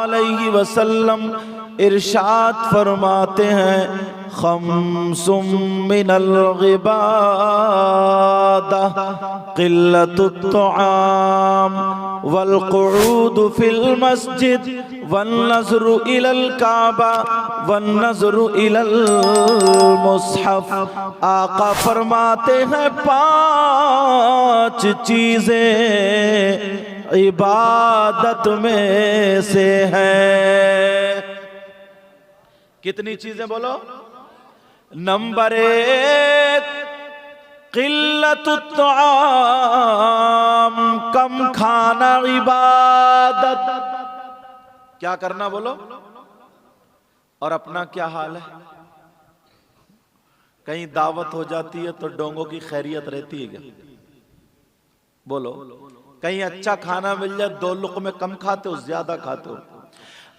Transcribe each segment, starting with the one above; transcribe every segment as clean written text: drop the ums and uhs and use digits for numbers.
अलैहि वसल्लम इरशाद फरमाते हैं, खम्सुम मिनल गिबादा क़िल्लतुत तुआम वल क़ुऊद फिल मस्जिद वन नज़्रु इलल काबा वन नज़्रु इलल मुस्हफ। आका फरमाते हैं 5 चीजें इबादत में से हैं। कितनी चीजें बोलो? नंबर 1 क़िल्लतुत तुआम, कम खाना इबादत। क्या करना बोलो? और अपना क्या हाल है? कहीं दावत हो जाती है तो डोंगों की खैरियत रहती है क्या? बोलो। कहीं अच्छा खाना मिल जाए 2 लुक़मे कम खाते हो, ज्यादा खाते हो?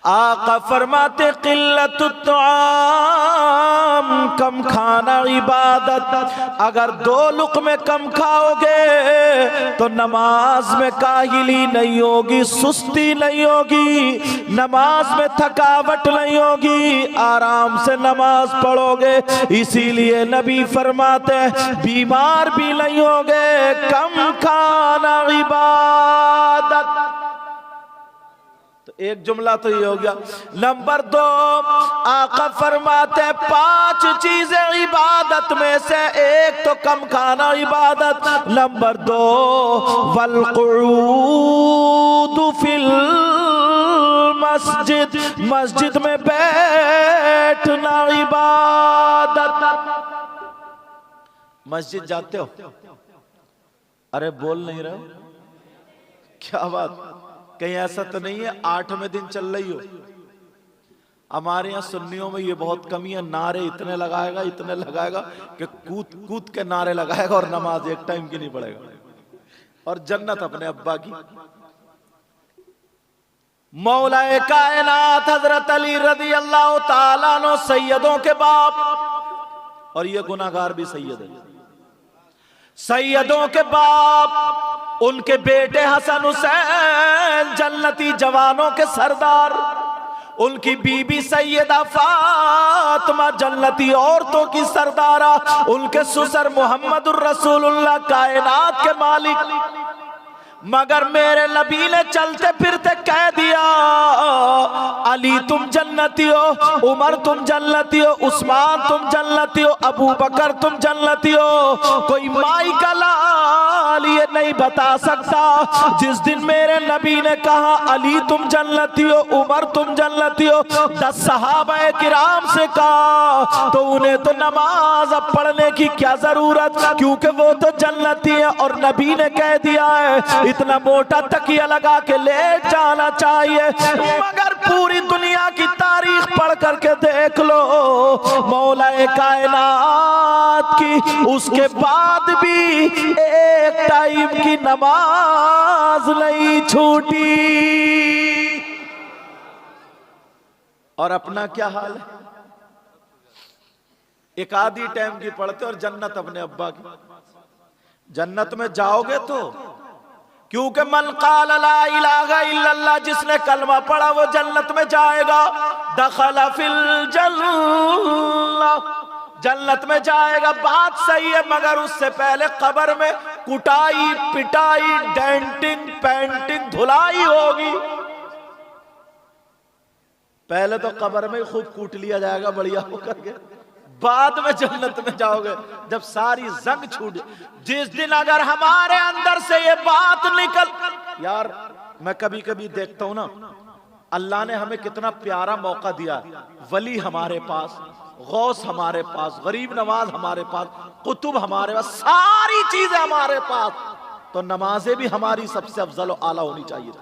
आका फरमाते क़िल्लतुत तुआम, कम खाना इबादत। अगर 2 लुक़मे कम खाओगे तो नमाज में काहिली नहीं होगी, सुस्ती नहीं होगी, नमाज में थकावट नहीं होगी, आराम से नमाज पढ़ोगे। इसीलिए नबी फरमाते बीमार भी नहीं होगे, कम खाना इबादत। एक जुमला तो ये हो गया। नंबर 2 आका फरमाते 5 चीजें इबादत में से, एक तो कम खाना इबादत। नंबर 2 वल क़ुऊद फिल मस्जिद, मस्जिद में बैठना इबादत। मस्जिद जाते हो? अरे बोल नहीं रहे हो, क्या बात? कहीं ऐसा तो नहीं है 8वें दिन चल रही हो? हमारे यहाँ सुन्नियों में ये बहुत कमी है, नारे इतने लगाएगा कि कूद कूद के नारे लगाएगा और नमाज एक टाइम की नहीं पड़ेगा। और जन्नत अपने अब्बा की। मौलाए कायनात हजरत अली रज़ी अल्लाह ताला अन्हु सैयदों के बाप, और ये गुनाहगार भी सैयद है, सैयदों के बाप, उनके बेटे हसन हुसैन जन्नती जवानों के सरदार, उनकी बीबी सैयदा फातिमा जन्नती औरतों की सरदारा, उनके ससुर मोहम्मदुर रसूलुल्लाह कायनात के मालिक। मगर मेरे नबी ने चलते फिरते कह दिया, अली तुम जन्नती हो, उमर तुम जन्नती हो, उस्मान तुम जन्नती हो, अबू बकर तुम जन्नती हो। कोई माई का लाल ये नहीं बता सकता। जिस दिन मेरे नबी ने कहा अली तुम जन्नती हो, उमर तुम जन्नती हो, 10 सहाबाए किराम से कहा तो उन्हें तो नमाज अब पढ़ने की क्या जरूरत, क्योंकि वो तो जन्नती है और नबी ने कह दिया है। इतना मोटा तकिया लगा के लेट जाना चाहिए। मगर पूरी दुनिया की तारीख पढ़ करके देख लो, मौलाए कायनात की उसके बाद भी एक टाइम की नमाज नहीं छूटी। और अपना क्या हाल है? एक आधी टाइम की पढ़ते और जन्नत अपने अब्बा की। जन्नत में जाओगे तो क्योंकि मन क़ाल ला इलाहा इल्लल्लाह, जिसने कलमा पढ़ा वो जन्नत में जाएगा। दखल फिल जन्नह, जन्नत में जाएगा। बात सही है, मगर उससे पहले कब्र में कुटाई पिटाई डेंटिंग पेंटिंग धुलाई होगी। पहले तो कब्र में खूब कूट लिया जाएगा बढ़िया होकर के, बाद में जन्नत में जाओगे जब सारी जंग छूट। जिस दिन अगर हमारे अंदर से ये बात निकल, यार मैं कभी कभी देखता हूं ना, अल्लाह ने हमें कितना प्यारा मौका दिया। वली हमारे पास, गौस हमारे पास, गरीब नवाज हमारे पास, कुतुब हमारे पास, सारी चीजें हमारे पास, तो नमाजें भी हमारी सबसे अफजल और आला होनी चाहिए।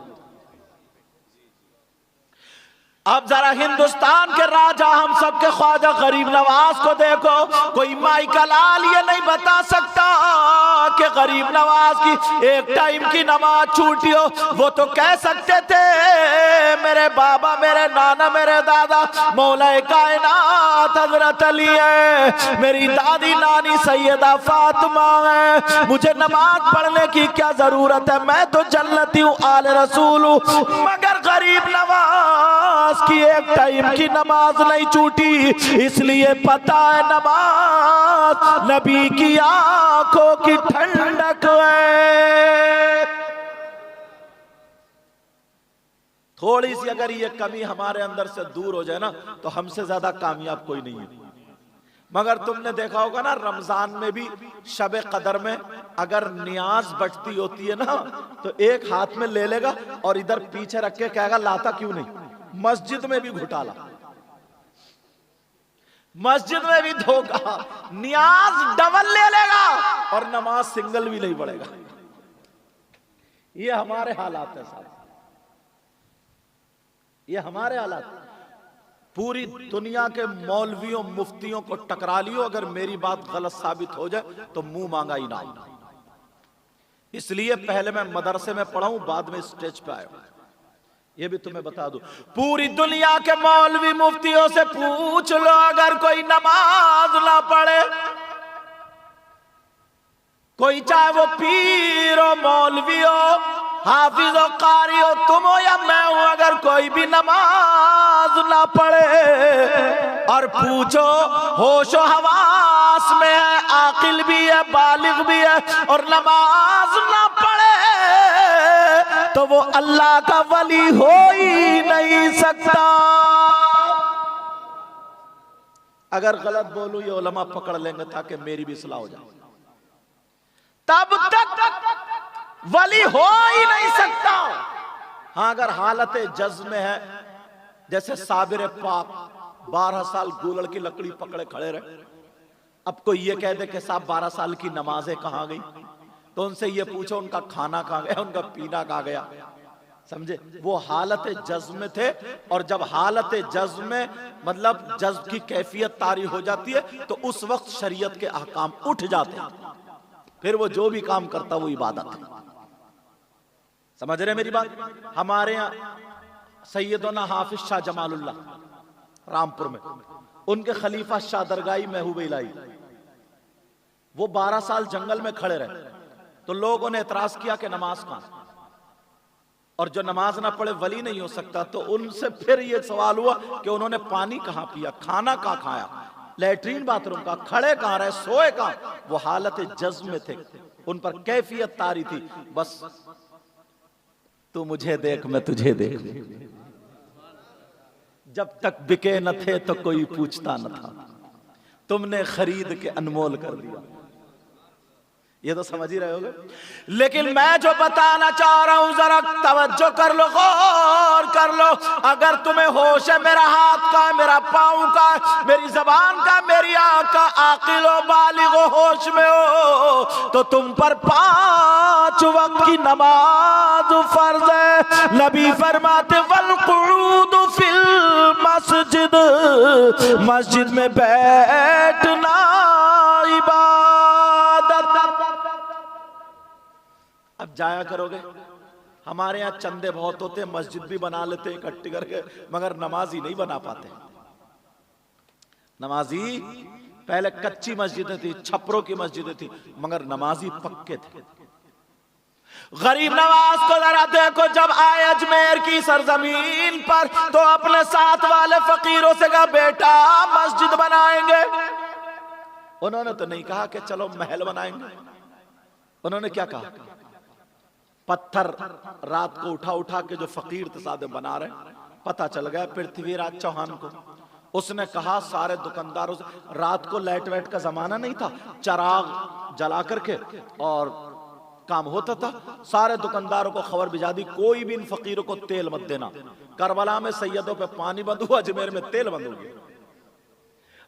अब जरा हिंदुस्तान के राजा हम सबके ख्वाजा गरीब नवाज को देखो। कोई माई का लाल ये नहीं बता सकता कि गरीब नवाज की एक टाइम की नमाज छूटी हो। वो तो कह सकते थे मेरे बाबा, मेरे नाना, मेरे दादा मौलाए कायनात हजरत अली है, मेरी दादी नानी सैयदा फातिमा है, मुझे नमाज पढ़ने की क्या जरूरत है, मैं तो जन्नती हूँ, आले रसूल हूँ। मगर गरीब नवाज की एक टाइम की नमाज नहीं छूटी, इसलिए पता है नमाज नबी की आंखों की ठंडक है। थोड़ी सी अगर ये कमी हमारे अंदर से दूर हो जाए ना, तो हमसे ज्यादा कामयाब कोई नहीं है। मगर तुमने देखा होगा ना, रमजान में भी शब कदर में अगर नियाज बढ़ती होती है ना, तो एक हाथ में ले लेगा और इधर पीछे रख के कहेगा लाता क्यों नहीं। मस्जिद में भी घुटाला, मस्जिद में भी धोखा, नियाज डबल ले लेगा और नमाज सिंगल भी नहीं पड़ेगा। ये हमारे हालात है साहब, ये हमारे हालात। पूरी दुनिया के मौलवियों मुफ्तियों को टकरा लियो, अगर मेरी बात गलत साबित हो जाए तो मुंह मांगा इनाम। इसलिए पहले मैं मदरसे में पढ़ा हूं, बाद में स्टेज पे आया। ये भी तुम्हें बता दूं, पूरी दुनिया के मौलवी मुफ्तियों से पूछ लो, अगर कोई नमाज ना पढ़े, कोई चाहे वो पीर हो, मौलवी हो, हाफिज हो, कारी हो, तुम हो या मैं हूं, अगर कोई भी नमाज ना पढ़े और पूछो होशो हवास में है, आकिल भी है, बालिग भी है, और नमाज ना पढ़े, तो वो अल्लाह का वली हो ही नहीं सकता। अगर गलत बोलूं ये उलमा पकड़ लेंगे ताकि मेरी भी इस्लाह हो जाए। तब तक वली हो ही नहीं सकता। हाँ, अगर हालत जज्म में है, जैसे साबिर पाक 12 साल गूलड़ की लकड़ी पकड़े खड़े रहे, अब कोई ये कह दे कि साहब 12 साल की नमाजें कहां गई, तो उनसे ये पूछो उनका खाना कहां गया, उनका पीना कहां गया। समझे, वो हालत जज्म में थे, और जब हालत जज्म में मतलब जज्ब की कैफियत तारी हो जाती है, तो उस वक्त शरीयत के अहकाम उठ जाते हैं, फिर वो जो भी काम करता वो इबादत है। समझ रहे मेरी बात। हमारे यहाँ सैयदना हाफिज शाह जमालुल्लाह रामपुर में, उनके खलीफा शाह दरगाही महबूब इलाही, वो 12 साल जंगल में खड़े रहे, तो लोगों ने एतराज किया कि नमाज कहां, और जो नमाज ना पढ़े वली नहीं हो सकता। तो उनसे फिर ये सवाल हुआ कि उन्होंने पानी कहां पिया, खाना कहां खाया, लैट्रीन बाथरूम का, खड़े कहां रहे, सोए कहां। वो हालत जज्म में थे, उन पर कैफियत तारी थी, बस तू मुझे देख मैं तुझे देख। जब तक बिके न थे तो कोई पूछता न था, तुमने खरीद के अनमोल कर दिया। ये तो समझ ही रहे होगे। लेकिन मैं जो बताना चाह रहा हूं जरा तवज्जो कर लो, गौर कर लो। अगर तुम्हें होश है मेरा हाथ का, मेरा पांव का, मेरी जबान का, मेरी आंख का, आकिल हो, बालिग हो, होश में हो, तो तुम पर 5 वक्त की नमाज फर्ज है। नबी फरमाते वल कुऊद फिल मस्जिद, मस्जिद में बैठना इबादत। अब जाया करोगे, हमारे यहाँ चंदे बहुत होते हैं, मस्जिद भी बना लेते हैं इकट्ठी करके, मगर नमाजी नहीं बना पाते। नमाजी पहले कच्ची मस्जिदें थी, छपरों की मस्जिदें थी, मगर नमाजी पक्के थे। गरीब नवाज को जरा देखो, जब आए अजमेर की सरजमीन पर, तो अपने साथ वाले फकीरों से कहा बेटा मस्जिद बनाएंगे। उन्होंने तो नहीं कहा कि चलो महल बनाएंगे, उन्होंने क्या कहा, पत्थर रात को उठा उठा के जो फकीर तसादे बना रहे, पता चल गया पृथ्वीराज चौहान को। उसने कहा सारे दुकानदारों से, रात को लाइट वाइट का जमाना नहीं था, चराग जला करके और काम होता था, सारे दुकानदारों को खबर भिजा दी कोई भी इन फकीरों को तेल मत देना। करबला में सैयदों पे पानी बंद हुआ, अजमेर में तेल बंद हो गया।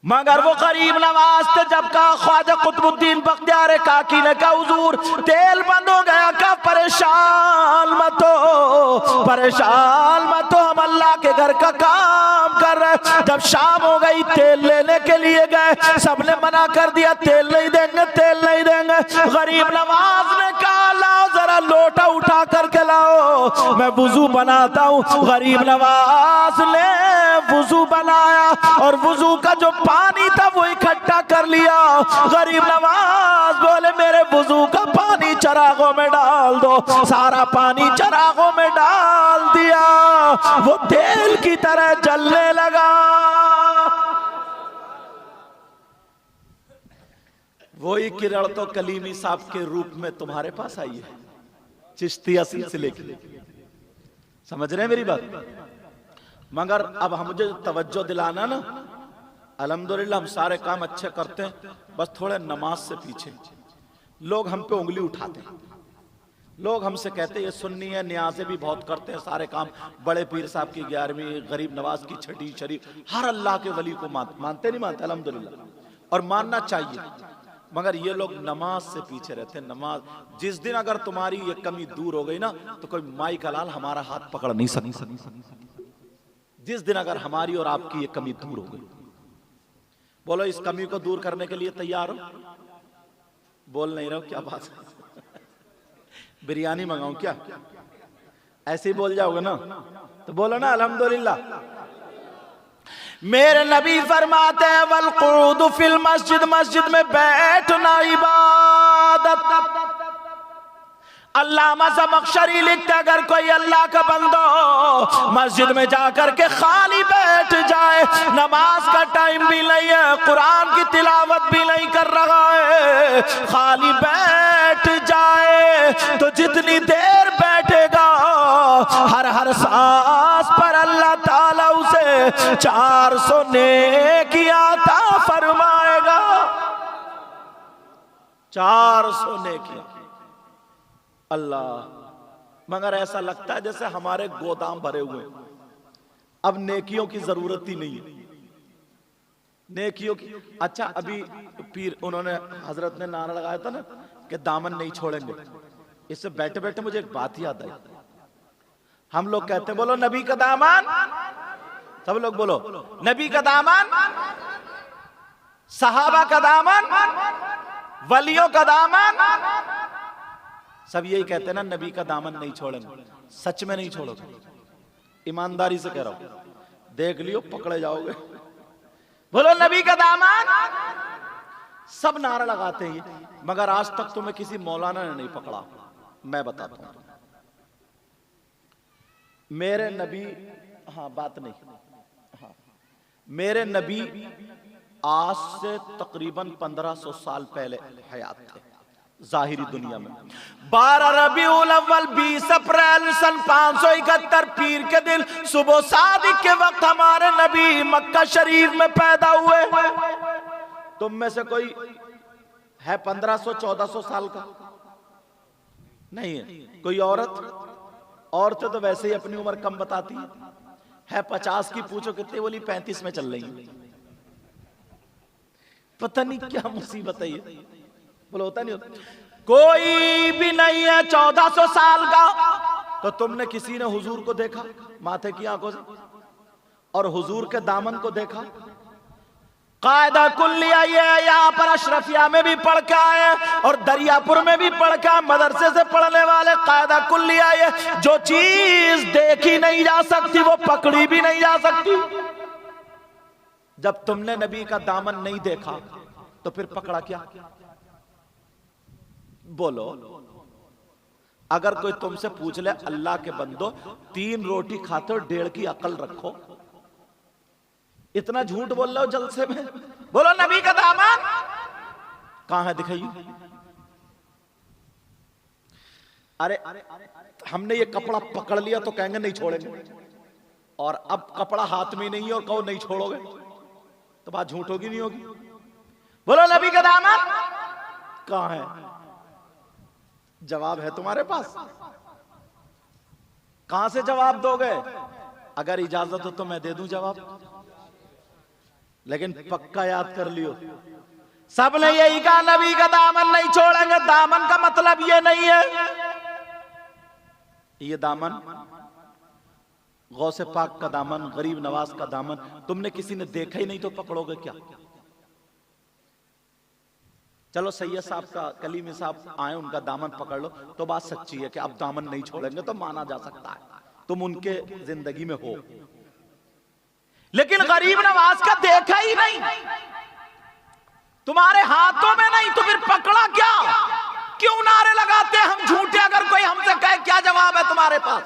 मगर वो गरीब नवाज थे, जब कहा ख्वाजा कुतुबुद्दीन बख्तियार काकी ने कहा हुजूर तेल बंद हो गया, कहा परेशान मत हो, परेशान मत हो, हम अल्लाह के घर का काम कर रहे। जब शाम हो गई तेल लेने के लिए गए, सबने मना कर दिया तेल नहीं देंगे, तेल नहीं देंगे। गरीब नवाज ने कहा लाओ जरा लोटा उठा करके लाओ, मैं वुजू बनाता हूँ। गरीब नवाज ने वुजू बनाया और वुजू का जो पानी था वो इकट्ठा कर लिया। गरीब नवाज बोले मेरे वुजू का पानी चरागों में डाल दो, सारा पानी चरागों में डाल दिया। वो तेल की तरह जलने लगा। वही किरण तो कलीमी साहब के रूप में तुम्हारे पास आई है, चिश्तिया सिलसिले की। समझ रहे हैं मेरी बात? मगर अब हम मुझे तवज्जो दिलाना ना, अल्हम्दुलिल्लाह हम सारे काम अच्छे करते हैं, बस थोड़े नमाज से पीछे। लोग हम पे उंगली उठाते हैं, लोग हमसे कहते हैं ये सुन्नी है, न्याज़े भी बहुत करते हैं, सारे काम बड़े पीर साहब की 11वीं, गरीब नवाज की छठी शरीफ, हर अल्लाह के वली को मानते नहीं मानते अल्हम्दुलिल्लाह, और मानना चाहिए। मगर ये लोग नमाज से पीछे रहते हैं। नमाज जिस दिन अगर तुम्हारी ये कमी दूर हो गई ना, तो कोई माई का लाल हमारा हाथ पकड़ नहीं सकता। जिस दिन अगर हमारी और आपकी ये कमी दूर हो गई, बोलो इस कमी को दूर करने के लिए तैयार हो? बोल नहीं रहो, क्या बात है? बिरयानी मंगाऊं क्या? ऐसे ही बोल जाओगे ना, तो बोलो ना अल्हम्दुलिल्लाह। मेरे नबी फरमाते हैं वल क़ुऊद फिल मस्जिद, मस्जिद में बैठना इबादत। अल्लामा ज़मख़शरी लिखते अगर कोई अल्लाह का बंदा मस्जिद में जाकर के खाली बैठ जाए, नमाज का टाइम भी नहीं है, कुरान की तिलावत भी नहीं कर रहा है, खाली बैठ जाए, तो जितनी देर बैठेगा हर हर सांस पर अल्लाह ताला उसे 400 नेकियां अता फरमाएगा। 400 नेकियां। अल्लाह, मगर ऐसा लगता है जैसे हमारे गोदाम भरे हुए हैं, अब नेकियों की जरूरत ही नहीं है। नेकियों की, अच्छा अभी पीर उन्होंने हजरत ने नारा लगाया था ना कि दामन नहीं छोड़ेंगे, इससे बैठे बैठे मुझे एक बात याद आई। हम लोग कहते हैं बोलो नबी का दामन, सब लोग बोलो नबी का दामन, सहाबा का दामन, वलियों का दामन, सब यही कहते हैं ना नबी का दामन नहीं छोड़ेंगे। सच में नहीं छोड़ोगे, ईमानदारी से कह रहा हूं, देख लियो पकड़े जाओगे। बोलो नबी का दामन। सब नारा लगाते हैं, मगर आज तक तुम्हें किसी मौलाना ने नहीं पकड़ा। मैं बताता हूं मेरे नबी, हाँ बात नहीं, हाँ मेरे नबी आज से तकरीबन 1500 साल पहले हयात थे जाहिरी दुनिया में। 12 रबीउल अव्वल 20 अप्रैल सन 571 पीर के दिन सुबह सादिक के वक्त हमारे नबी मक्का शरीफ में पैदा हुए। तुम में से कोई है 1500-1400 साल का? नहीं है। कोई औरतें तो वैसे ही अपनी उम्र कम बताती है 50 की, पूछो कितनी, बोली 35 में चल रही है। पता नहीं क्या मुसीबत है ये। बोलो होता नहीं होता? कोई भी नहीं है 1400 साल का। तो तुमने किसी ने हुजूर को देखा माथे की आंखों से, और हुजूर के दामन को देखा? कायदा कुल्लिया ये यहाँ पर अशरफिया में भी पढ़ के आए और दरियापुर में भी पढ़ के, मदरसे से पढ़ने वाले कायदा कुल्लिया ये, जो चीज देखी नहीं जा सकती वो पकड़ी भी नहीं जा सकती। जब तुमने नबी का दामन नहीं देखा तो फिर पकड़ा क्या? बोलो, अगर कोई तुमसे पूछ ले अल्लाह के बंदो 3 रोटी खाते हो 1.5 की अकल रखो, इतना झूठ बोल रहे हो जलसे में? बोलो नबी का दामन कहां है, दिखाइए। अरे हमने ये कपड़ा पकड़ लिया तो कहेंगे नहीं छोड़ेंगे, और अब कपड़ा हाथ में नहीं है और कहो नहीं छोड़ोगे, तो बात झूठ होगी नहीं होगी? बोलो नबी का दामन कहां है? जवाब है तुम्हारे पास? कहां से जवाब दोगे? अगर इजाजत हो तो मैं दे दूं जवाब, लेकिन पक्का याद कर लियो, सबने यही कहा नबी का दामन नहीं छोड़ेंगे। दामन का मतलब ये नहीं है, ये दामन गौसे पाक का दामन, गरीब नवाज का दामन तुमने किसी ने देखा ही नहीं तो पकड़ोगे क्या? चलो सैयद साहब का, कलीमी साहब आए, उनका दामन पकड़ लो तो बात सच्ची है कि अब दामन नहीं छोड़ेंगे तो माना जा सकता है, तुम उनके जिंदगी में हो। लेकिन गरीब नवाज का देखा ही नहीं, तुम्हारे हाथों में नहीं, तो फिर पकड़ा क्या? क्यों नारे लगाते हैं हम झूठे? अगर कोई हमसे कहे क्या जवाब है तुम्हारे पास?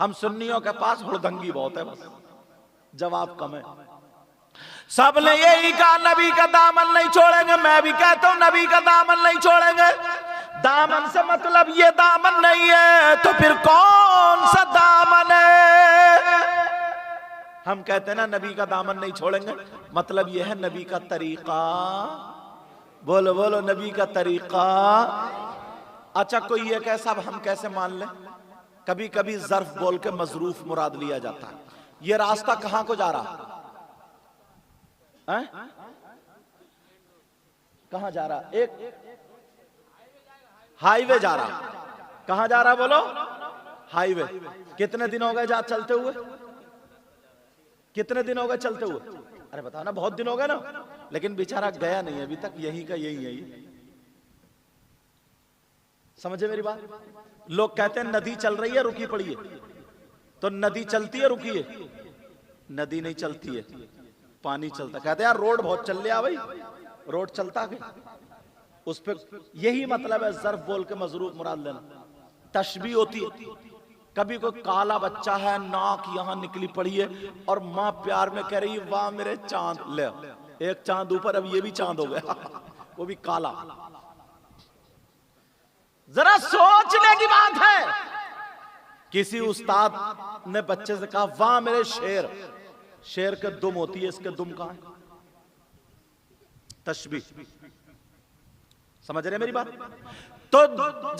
हम सुन्नियों के पास हुड़दंगी बहुत है, बस जवाब कम है। सबने यही कहा नबी का दामन नहीं छोड़ेंगे, मैं भी कहता हूं नबी का दामन नहीं छोड़ेंगे। दामन से मतलब ये दामन नहीं है तो फिर कौन सा दामन है? हम कहते हैं ना नबी का दामन नहीं छोड़ेंगे, मतलब यह है नबी का तरीका। बोलो बोलो नबी का तरीका। अच्छा कोई ये कहे साहब हम कैसे मान लें? कभी कभी ज़र्फ बोल के मजरूफ मुराद लिया जाता है। ये रास्ता कहां को जा रहा है? कहां जा रहा? एक हाईवे जा रहा। कहां जा रहा बोलो? हाईवे। कितने दिन हो गए जा चलते हुए? कितने दिन हो गए चलते हुए? अरे बताओ ना, बहुत दिन हो गए ना। लेकिन बेचारा गया नहीं अभी तक, यही का यही है। समझे मेरी बात? लोग कहते हैं नदी चल रही है रुकी पड़ी है, तो नदी चलती है रुकी है? नदी नहीं चलती है, पानी चलता। कहते हैं यार रोड बहुत चल रहा भाई, रोड चलता है उस पे। यही मतलब है ज़र्फ बोल के मजरूफ मुराद लेना। तशबीह होती है, कभी कोई काला बच्चा है, नाक यहां निकली पड़ी है और मां प्यार में कह रही वाह मेरे चांद, ले एक चांद ऊपर, अब ये भी चांद हो गया वो भी काला। जरा सोचने की बात है। किसी उस्ताद ने बच्चे से कहा वाह मेरे शेर। शेर के दुम होती है, इसके दुम कहां है? तशबीह। समझ रहे मेरी बात? तो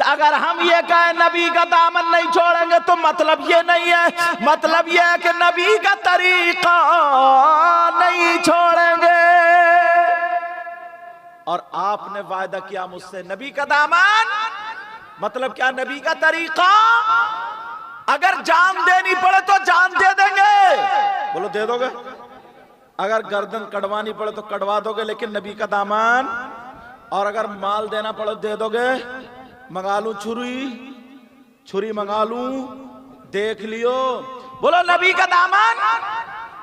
अगर हम ये कहें नबी का दामन नहीं छोड़ेंगे तो मतलब ये नहीं है, मतलब ये है कि नबी का तरीका नहीं छोड़ेंगे। और आपने वायदा किया मुझसे नबी का दामन, मतलब क्या? नबी का तरीका। अगर जान देनी पड़े तो जान दे देंगे। बोलो दे दोगे? अगर गर्दन कटवानी पड़े तो कटवा दोगे, लेकिन नबी का दामन। और अगर माल देना पड़े दे दोगे? मंगा लूं छुरी, छुरी मंगा लूं, देख लियो। बोलो नबी का दामन।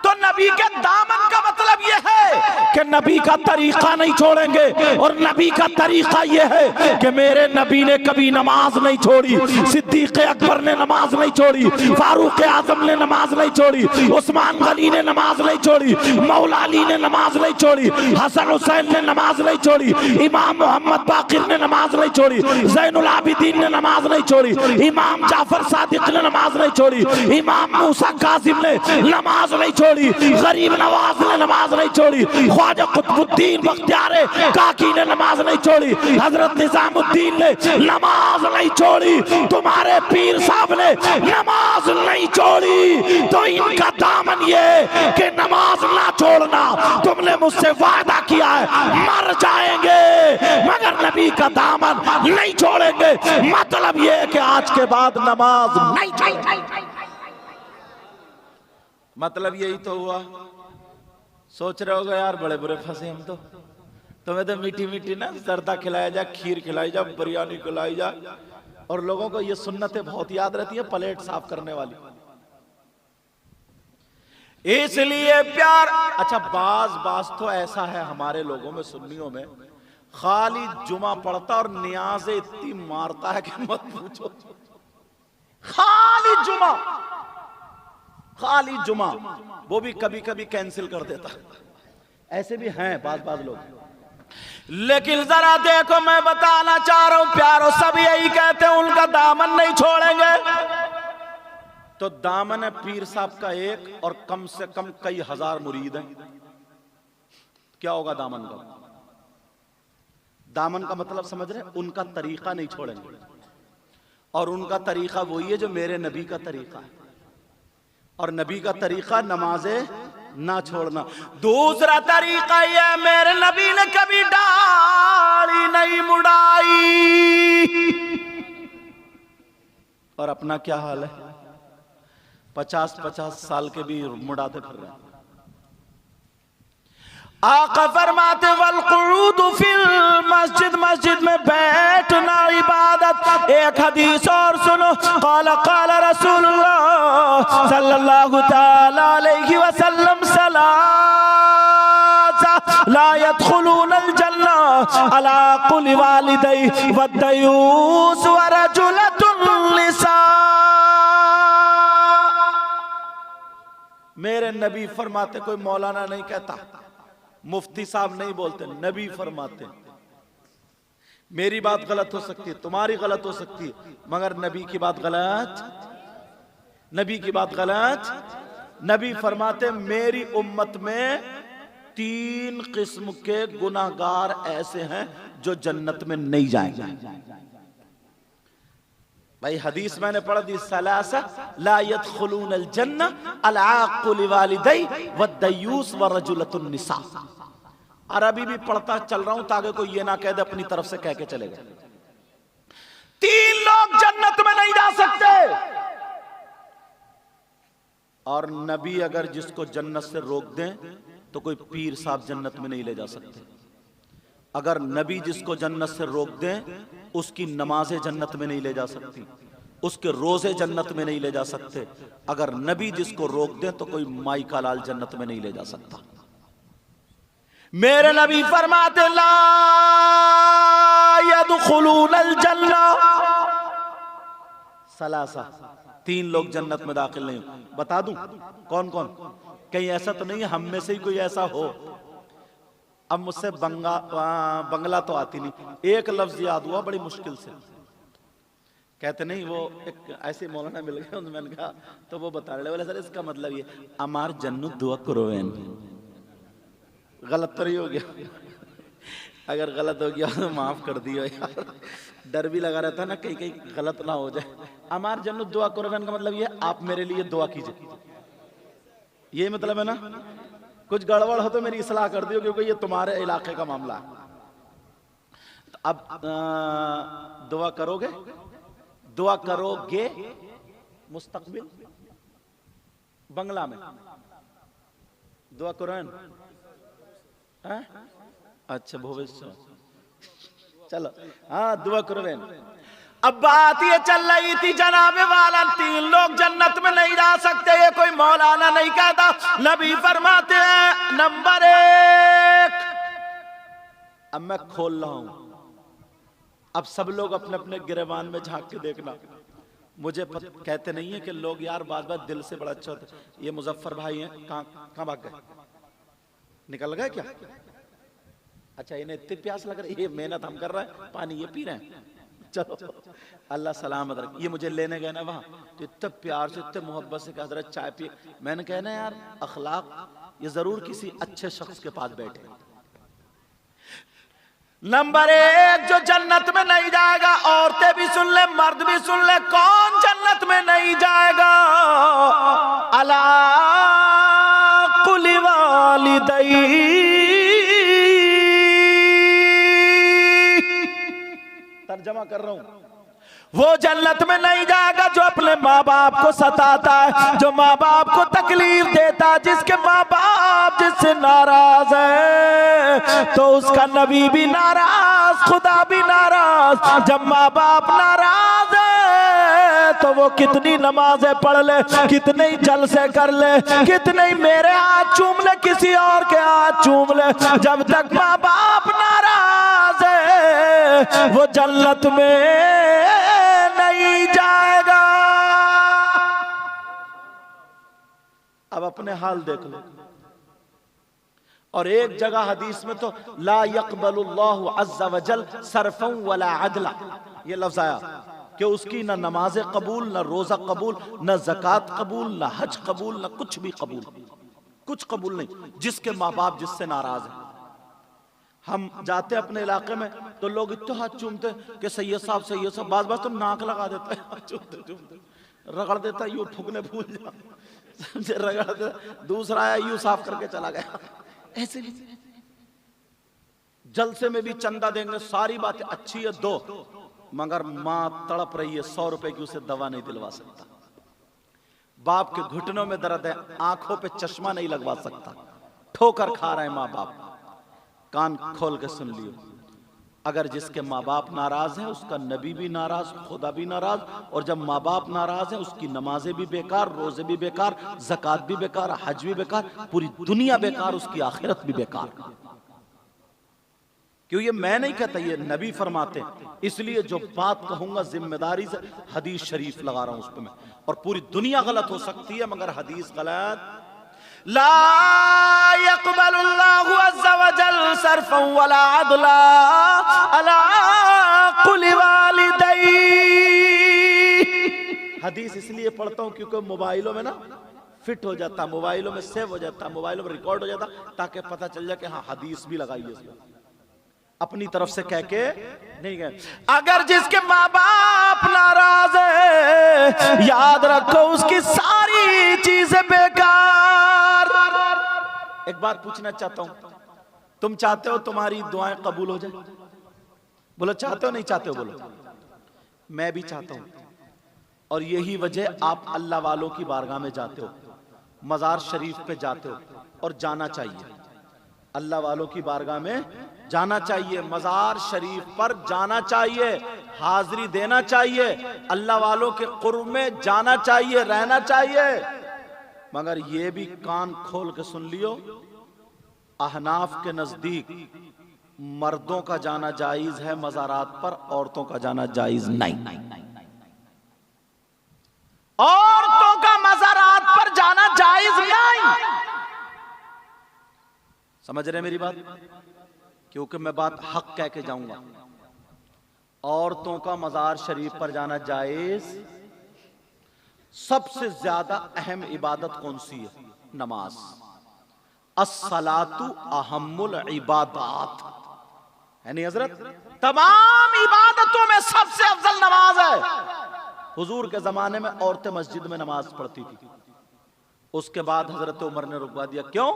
तो नबी के दामन का मतलब यह है कि नबी का तरीका नहीं छोड़ेंगे। और नबी का तरीका यह है कि मेरे नबी ने कभी नमाज नहीं छोड़ी, सिद्दीक अकबर ने नमाज नहीं छोड़ी, फारूक आजम ने नमाज नहीं छोड़ी, उस्मान गनी ने नमाज नहीं छोड़ी, मौला अली ने नमाज नहीं छोड़ी, हसन हुसैन ने नमाज नहीं छोड़ी, इमाम मोहम्मद बाकिर ने नमाज नहीं छोड़ी, ज़ैनुल आबिदीन ने नमाज नहीं छोड़ी, इमाम जाफर सादिक ने नमाज नहीं छोड़ी, इमाम मूसा कासिम ने नमाज नहीं छोड़ी, गरीब नवाज ने नमाज नहीं छोड़ी, ख्वाजा कुतुबुद्दीन बख्तियार काकी ने नमाज नहीं छोड़ी, हजरत निजामुद्दीन ने नमाज नहीं छोड़ी, तुम्हारे पीर साहब ने नमाज नहीं छोड़ी। तो इनका दामन ये कि नमाज ना छोड़ना। तुमने मुझसे वादा किया है मर जाएंगे मगर नबी का दामन नहीं छोड़ेंगे, मतलब ये कि आज के बाद नमाज नहीं छोड़ेंगे। मतलब यही तो हुआ। सोच रहे होगे यार बड़े बुरे फंसे हम तो। तुम्हें तो मीठी मीठी ना जर्दा खिलाया जाए, खीर खिलाई जाए, बिरयानी खिलाई जाए, और लोगों को ये सुन्नतें बहुत याद रहती है, प्लेट साफ करने वाली। इसलिए प्यार। अच्छा बाज तो ऐसा है हमारे लोगों में, सुन्नियों में, खाली जुमा पढ़ता और नियाज़े इतनी मारता है कि मत पूछो। खाली जुमा, वो भी कभी कभी कैंसिल कर देता। ऐसे भी हैं बाज लोग। लेकिन जरा देखो, मैं बताना चाह रहा हूं प्यारो, सब यही कहते हैं उनका दामन नहीं छोड़ेंगे। तो दामन है पीर साहब का एक, और कम से कम कई हजार मुरीद हैं। क्या होगा दामन का? दामन का मतलब समझ रहे? उनका तरीका नहीं छोड़ेंगे। और उनका तरीका वही है जो मेरे नबी का तरीका है। और नबी का तरीका नमाजे ना छोड़ना। दूसरा तरीका यह, मेरे नबी ने कभी दाढ़ी नहीं मुड़ाई। और अपना क्या हाल है? 50-50 साल के भी मुड़ाते फिर रहे हैं। आका फरमाते वल-क़ुऊद फिल मस्जिद, मस्जिद में बैठना इबादत। एक हदीस और सुनो, क़ाल रसूलुल्लाह सल्लल्लाहु तआला अलैहि वसल्लम ला यदखुलूनल जन्ना अला कुल्ली वालिदैहि वद्दयूस व रजुलतुन लिसा। मेरे नबी फरमाते, कोई मौलाना नहीं कहता, मुफ्ती साहब नहीं बोलते, नबी फरमाते। मेरी बात गलत हो सकती है, तुम्हारी गलत हो सकती है, मगर नबी की बात गलत, नबी की बात गलत। नबी फरमाते मेरी उम्मत में 3 किस्म के गुनाहगार ऐसे हैं जो जन्नत में नहीं जाएंगे। भाई हदीस मैंने पढ़ दी, सलासा ला यदखुलूनल जन्ना अल आक़ु लिवालिदै वद्दयूस वरजुलतुन निसा। अरबी भी पढ़ता चल रहा हूं ताकि कोई ये ना कह दे अपनी तरफ से कह के चलेगा। 3 लोग जन्नत में नहीं जा सकते, और नबी अगर जिसको जन्नत से रोक दें तो कोई पीर साहब जन्नत में नहीं ले जा सकते। अगर नबी जिसको जन्नत से रोक दें, उसकी नमाजें जन्नत में नहीं ले जा सकती, उसके रोजे जन्नत में नहीं ले जा सकते। अगर नबी जिसको रोक दें तो कोई माई का लाल जन्नत में नहीं ले जा सकता। मेरे नबी फरमाते ला यदखुलूनल जन्ना सलासा, 3 लोग जन्नत में दाखिल नहीं। बता दूं कौन कौन? कहीं ऐसा तो नहीं हम में से ही कोई ऐसा हो। अब मुझसे बंगला तो आती नहीं, एक लफ्ज याद हुआ बड़ी मुश्किल से। कहते नहीं वो एक ऐसे मौलाना मिल गए, मैंने कहा तो वो बता रहे, बोले सर इसका मतलब ये अमार जन्नत दुआ करो। गलत तो नहीं हो गया? अगर गलत हो गया तो माफ कर दियो यार, डर भी लगा रहता है ना कहीं कहीं गलत ना हो जाए। अमार जन्नत दुआ करो का मतलब ये आप मेरे लिए दुआ कीजिए, ये मतलब है ना। कुछ गड़बड़ हो तो मेरी इस्लाह कर दियो, क्योंकि ये तुम्हारे इलाके का मामला है। तो अब दुआ करोगे, दुआ करोगे मुस्तकबिल बंगला में दुआ कुरान है? अच्छा भविष्य, चलो हाँ दुआ कुरान। अब बात ये चल रही थी जनाबे वाला 3 लोग जन्नत में नहीं जा सकते, ये कोई मौलाना नहीं कहता, नबी फरमाते हैं नंबर 1। अब मैं खोल रहा हूं, अब सब लोग अपने अपने गिरेबान में झांक के देखना। मुझे कहते नहीं है कि लोग यार बात बात दिल से बड़ा अच्छा होता। ये मुजफ्फर भाई हैं, कहां भाग गए? निकल गए क्या? अच्छा इन्हें इतनी प्यास लग रही है, ये मेहनत हम कर रहे हैं, पानी ये पी रहे हैं। चलो अल्लाह सलामत रखे। ये मुझे लेने गए ना वहां, तो इतने प्यार से इतने मोहब्बत से कहा हज़रत चाय पिए। मैंने कहा ना यार अखलाक ये जरूर किसी अच्छे शख्स के पास बैठे। नंबर 1 जो जन्नत में नहीं जाएगा, औरतें भी सुन ले मर्द भी सुन ले, कौन जन्नत में नहीं जाएगा? अला कुली वालिदै, तर्जमा कर रहा हूं, वो जन्नत में नहीं जाएगा जो अपने माँ बाप को सताता है, जो माँ बाप को तकलीफ देता है, जिसके माँ बाप जिससे नाराज है तो उसका नबी भी नाराज, खुदा भी नाराज। जब माँ बाप नाराज है तो वो कितनी नमाजें पढ़ ले, कितने ही जलसे कर ले, कितने ही मेरे हाथ चूम ले, किसी और के हाथ चूम ले, जब तक माँ बाप नाराज है वो जन्नत में नहीं जाएगा। अब अपने हाल देख लो। और एक जगह हदीस में तो ला यक़बलुल्लाहु अज़्ज़ा वजल सरफ़न वला अदला, ये लफ्ज़ आया कि उसकी ना नमाज़ें कबूल, ना रोज़ा कबूल, ना ज़कात कबूल, ना हज कबूल, ना कुछ भी कबूल, कुछ कबूल नहीं, जिसके माँ बाप जिससे नाराज है। हम जाते अपने इलाके में तो लोग इतना हाथ चूमते कि सैयद साहब सैयद साहब, बात बात तो नाक लगा देता है, चूमते चूमते रगड़ देता, यूं फूकने भूल जा, रगड़ देता, दूसरा आया यूं साफ करके चला गया। ऐसे भी जलसे में भी चंदा देंगे, सारी बातें अच्छी है दो, मगर माँ तड़प रही है, 100 रुपए की उसे दवा नहीं दिलवा सकता। बाप के घुटनों में दर्द है, आंखों पे चश्मा नहीं लगवा सकता, ठोकर खा रहे हैं माँ बाप। कान खोल के सुन लियो, अगर जिसके माँ बाप नाराज हैं उसका नबी भी नाराज, खुदा भी नाराज, और जब माँ बाप नाराज हैं उसकी नमाजें भी बेकार, रोजे भी बेकार, ज़कात भी बेकार, हज भी बेकार, पूरी दुनिया बेकार, उसकी आखिरत भी बेकार। क्यों? ये मैं नहीं कहता, ये नबी फरमाते। इसलिए जो बात कहूंगा जिम्मेदारी से हदीस शरीफ लगा रहा हूं उस पर मैं, और पूरी दुनिया गलत हो सकती है मगर हदीस गलत ला यक़बलुल्लाहु अज़्ज़ा व जल सर्फ़न वला अदला अला कुल्लि वालिदैहि। हदीस इसलिए पढ़ता हूं क्योंकि मोबाइलों में ना फिट हो जाता, मोबाइलों में सेव हो जाता, मोबाइलों में रिकॉर्ड हो जाता, ताकि पता चल जाए कि हाँ हदीस भी लगाई है इसमें, अपनी तरफ से कह के नहीं गए। अगर जिसके माँ बाप नाराज है, याद रखो उसकी सारी चीजें बेकार। एक बात पूछना चाहता हूं, तुम चाहते हो तुम्हारी दुआएं कबूल हो जाए? बोलो चाहते हो, नहीं चाहते हो? बोलो। मैं भी चाहता हूं, और यही वजह आप अल्लाह वालों की बारगाह में जाते हो, मजार शरीफ पे जाते हो, और जाना चाहिए। अल्लाह वालों की बारगाह में जाना चाहिए, मजार शरीफ पर जाना चाहिए, हाजिरी देना चाहिए, अल्लाह वालों के कुर्ब में जाना चाहिए, रहना चाहिए। मगर ये भी कान खोल के सुन लियो, अहनाफ के नजदीक मर्दों का जाना जायज है मजारात पर, औरतों का जाना जायज नहीं। औरतों का मजारात पर जाना जायज नहीं। समझ रहे मेरी बात? क्योंकि मैं बात हक कह के जाऊंगा। औरतों का मजार शरीफ पर जाना जायज। सबसे ज्यादा अहम इबादत कौन सी है? नमाज। अस्सलातु अहम्मुल इबादात है नहीं हजरत? तमाम इबादतों में सबसे अफजल नमाज है। हुजूर के जमाने में औरतें मस्जिद में नमाज पढ़ती थी, उसके बाद हजरत उमर ने रुकवा दिया। क्यों?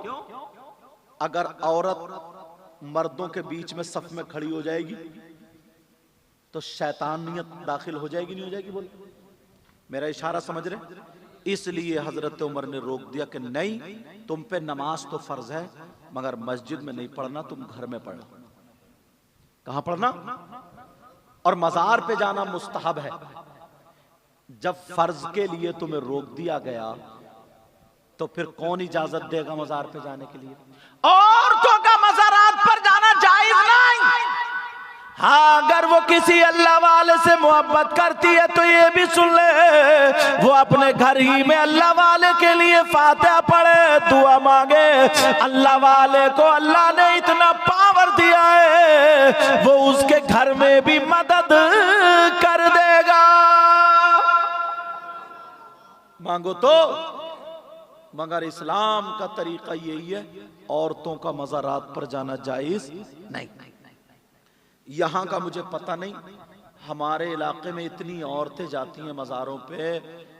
अगर औरत मर्दों के बीच में सफ में खड़ी हो जाएगी तो शैतानियत दाखिल हो जाएगी, नहीं हो जाएगी? बोलो, मेरा इशारा समझ रहे? इसलिए हजरत उमर ने रोक दिया कि नहीं, तुम पे नमाज तो फर्ज है, मगर मस्जिद में नहीं पढ़ना, तुम घर में पढ़ना। कहां पढ़ना? और मजार पे जाना मुस्तहब है। जब फर्ज के लिए तुम्हें रोक दिया गया तो फिर कौन इजाजत देगा मजार पे जाने के लिए? औरतों का मजारात पर जाना जायज नहीं। हाँ, अगर वो किसी अल्लाह वाले से मोहब्बत करती है तो ये भी सुन ले, वो अपने घर ही में अल्लाह वाले के लिए फातिहा पढ़े, दुआ मांगे। अल्लाह वाले को अल्लाह ने इतना पावर दिया है, वो उसके घर में भी मदद कर देगा। मांगो तो। मगर इस्लाम का तरीका यही है, औरतों का मज़ारात पर जाना जायज नहीं। यहां का मुझे पता नहीं, हमारे इलाके में इतनी औरतें जाती हैं मज़ारों पे,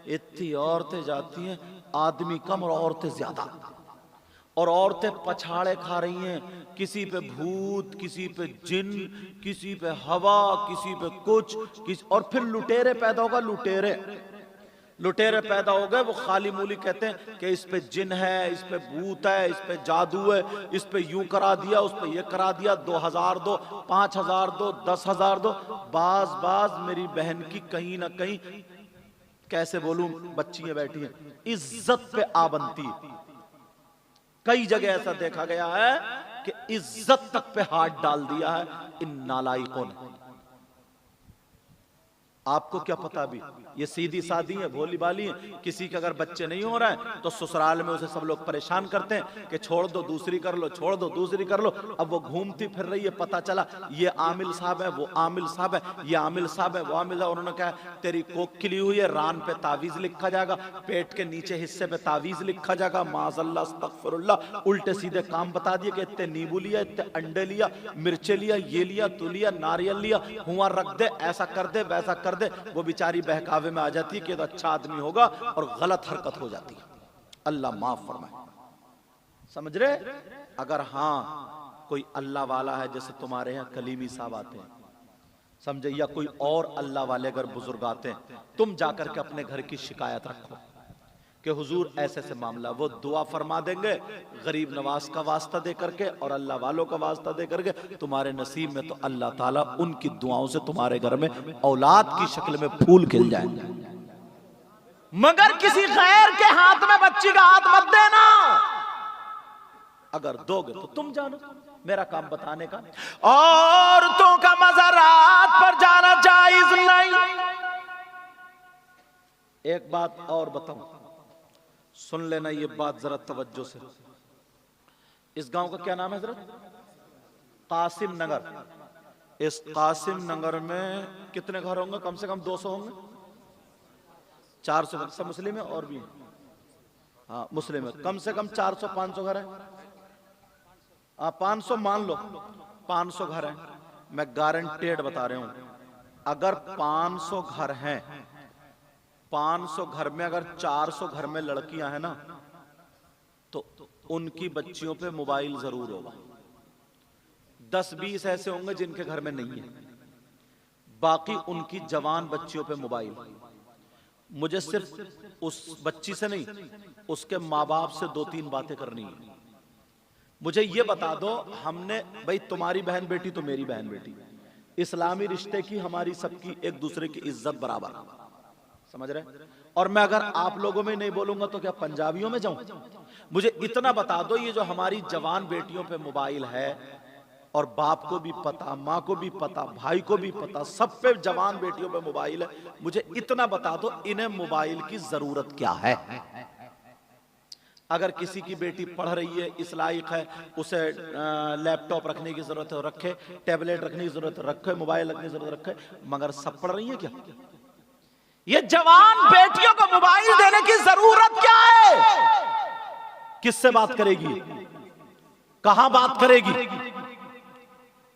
इतनी औरतें जाती हैं, आदमी कम और औरतें ज्यादा। और औरतें पछाड़े खा रही हैं, किसी पे भूत, किसी पे जिन, किसी पे हवा, किसी पे कुछ, और फिर लुटेरे पैदा होगा। लुटेरे पैदा हो गए, वो खाली मूली कहते हैं कि इस पे जिन है, इस पे भूत है, इस पे जादू है, इस पे यूं करा दिया, उस पे ये करा दिया, 2000 दो, 5000 दो, 10,000 दो। बाज मेरी बहन की कहीं ना कहीं, कैसे बोलूं, बच्चियां बैठी हैं, इज्जत पे आ बनती है। कई जगह ऐसा देखा गया है कि इज्जत तक पे हाथ डाल दिया है इन नालायकों ने। आपको क्या पता? भी ये सीधी सादी है, भोली भाली है। किसी के अगर बच्चे नहीं हो रहे हैं तो ससुराल में उसे सब लोग परेशान करते हैं कि छोड़ दो दूसरी कर लो, छोड़ दो दूसरी कर लो। अब वो घूमती फिर रही है, पता चला ये आमिल साहब है, वो आमिल साहब है, ये आमिल साहब है, वो आमिल है। उन्होंने कहा तेरी कोख खिली हुई है, रान पे तावीज लिखा जाएगा, पेट के नीचे हिस्से पे तावीज लिखा जाएगा, माज़अल्लाह अस्तगफिरुल्लाह। उल्टे सीधे काम बता दिए कि इतने नींबू लिया, इतने अंडे लिया, मिर्चे लिया, ये लिया, तू लिया, नारियल लिया, हुआ रख दे, ऐसा कर दे, वैसा कर दे। वो बेचारी बहकावे में आ जाती है कि तो अच्छा आदमी होगा, और गलत हरकत हो जाती है। अल्लाह माफ फरमाए। समझ रहे? अगर हाँ कोई अल्लाह वाला है, जैसे तुम्हारे यहाँ कलीमी साहब आते हैं, समझे, या कोई और अल्लाह वाले अगर बुजुर्ग आते हैं, तुम जाकर के अपने घर की शिकायत रखो कि हुजूर ऐसे से मामला, वो दुआ फरमा देंगे गरीब नवाज का वास्ता दे करके और अल्लाह वालों का वास्ता दे करके। तुम्हारे नसीब में तो अल्लाह ताला उनकी दुआओं से तुम्हारे घर में औलाद की शक्ल में फूल खिल जाएंगे। मगर किसी गैर के हाथ में बच्ची का हाथ मत देना। अगर दोगे तो तुम जानो, मेरा काम बताने का। औरतों का मज़ारात पर जाना जायज नहीं। एक बात और बताऊं, सुन लेना ये बात जरा तवज्जो से। इस गांव का क्या नाम है हजरत? कासिम नगर। इस कासिम नगर में कितने घर होंगे? कम से कम 200 होंगे, 400 घर। सब मुस्लिम है और भी है? हाँ मुस्लिम है। कम से कम 400-500 घर है। 500 मान लो, 500 घर है। मैं गारंटेड बता रहा हूं, अगर 500 घर हैं, 500 घर में अगर 400 घर में लड़कियां हैं ना, तो उनकी बच्चियों पे मोबाइल जरूर होगा। 10-20 ऐसे होंगे जिनके घर में नहीं है, बाकी उनकी जवान बच्चियों पे मोबाइल। मुझे सिर्फ उस बच्ची से नहीं, उसके माँ बाप से 2-3 बातें करनी है। मुझे ये बता दो, हमने भाई तुम्हारी बहन बेटी तो मेरी बहन बेटी, इस्लामी रिश्ते की हमारी सबकी एक दूसरे की इज्जत बराबर, समझ रहे? और मैं अगर आप लोगों में नहीं बोलूंगा तो क्या पंजाबियों में जाऊं? मुझे इतना बता दो, ये जो हमारी जवान बेटियों पे मोबाइल है, और बाप को भी पता, माँ को भी पता, भाई को भी पता, सब पे जवान बेटियों पे मोबाइल है, मुझे इतना बता दो इन्हें मोबाइल की जरूरत क्या है? अगर किसी की बेटी पढ़ रही है, इस लायक है, उसे लैपटॉप रखने की जरूरत है रखे, टैबलेट रखने की जरूरत है रखे, मोबाइल रखने की जरूरत रखे, मगर सब पढ़ रही है क्या? ये जवान बेटियों को मोबाइल देने की जरूरत क्या है? किससे बात करेगी? कहां बात करेगी?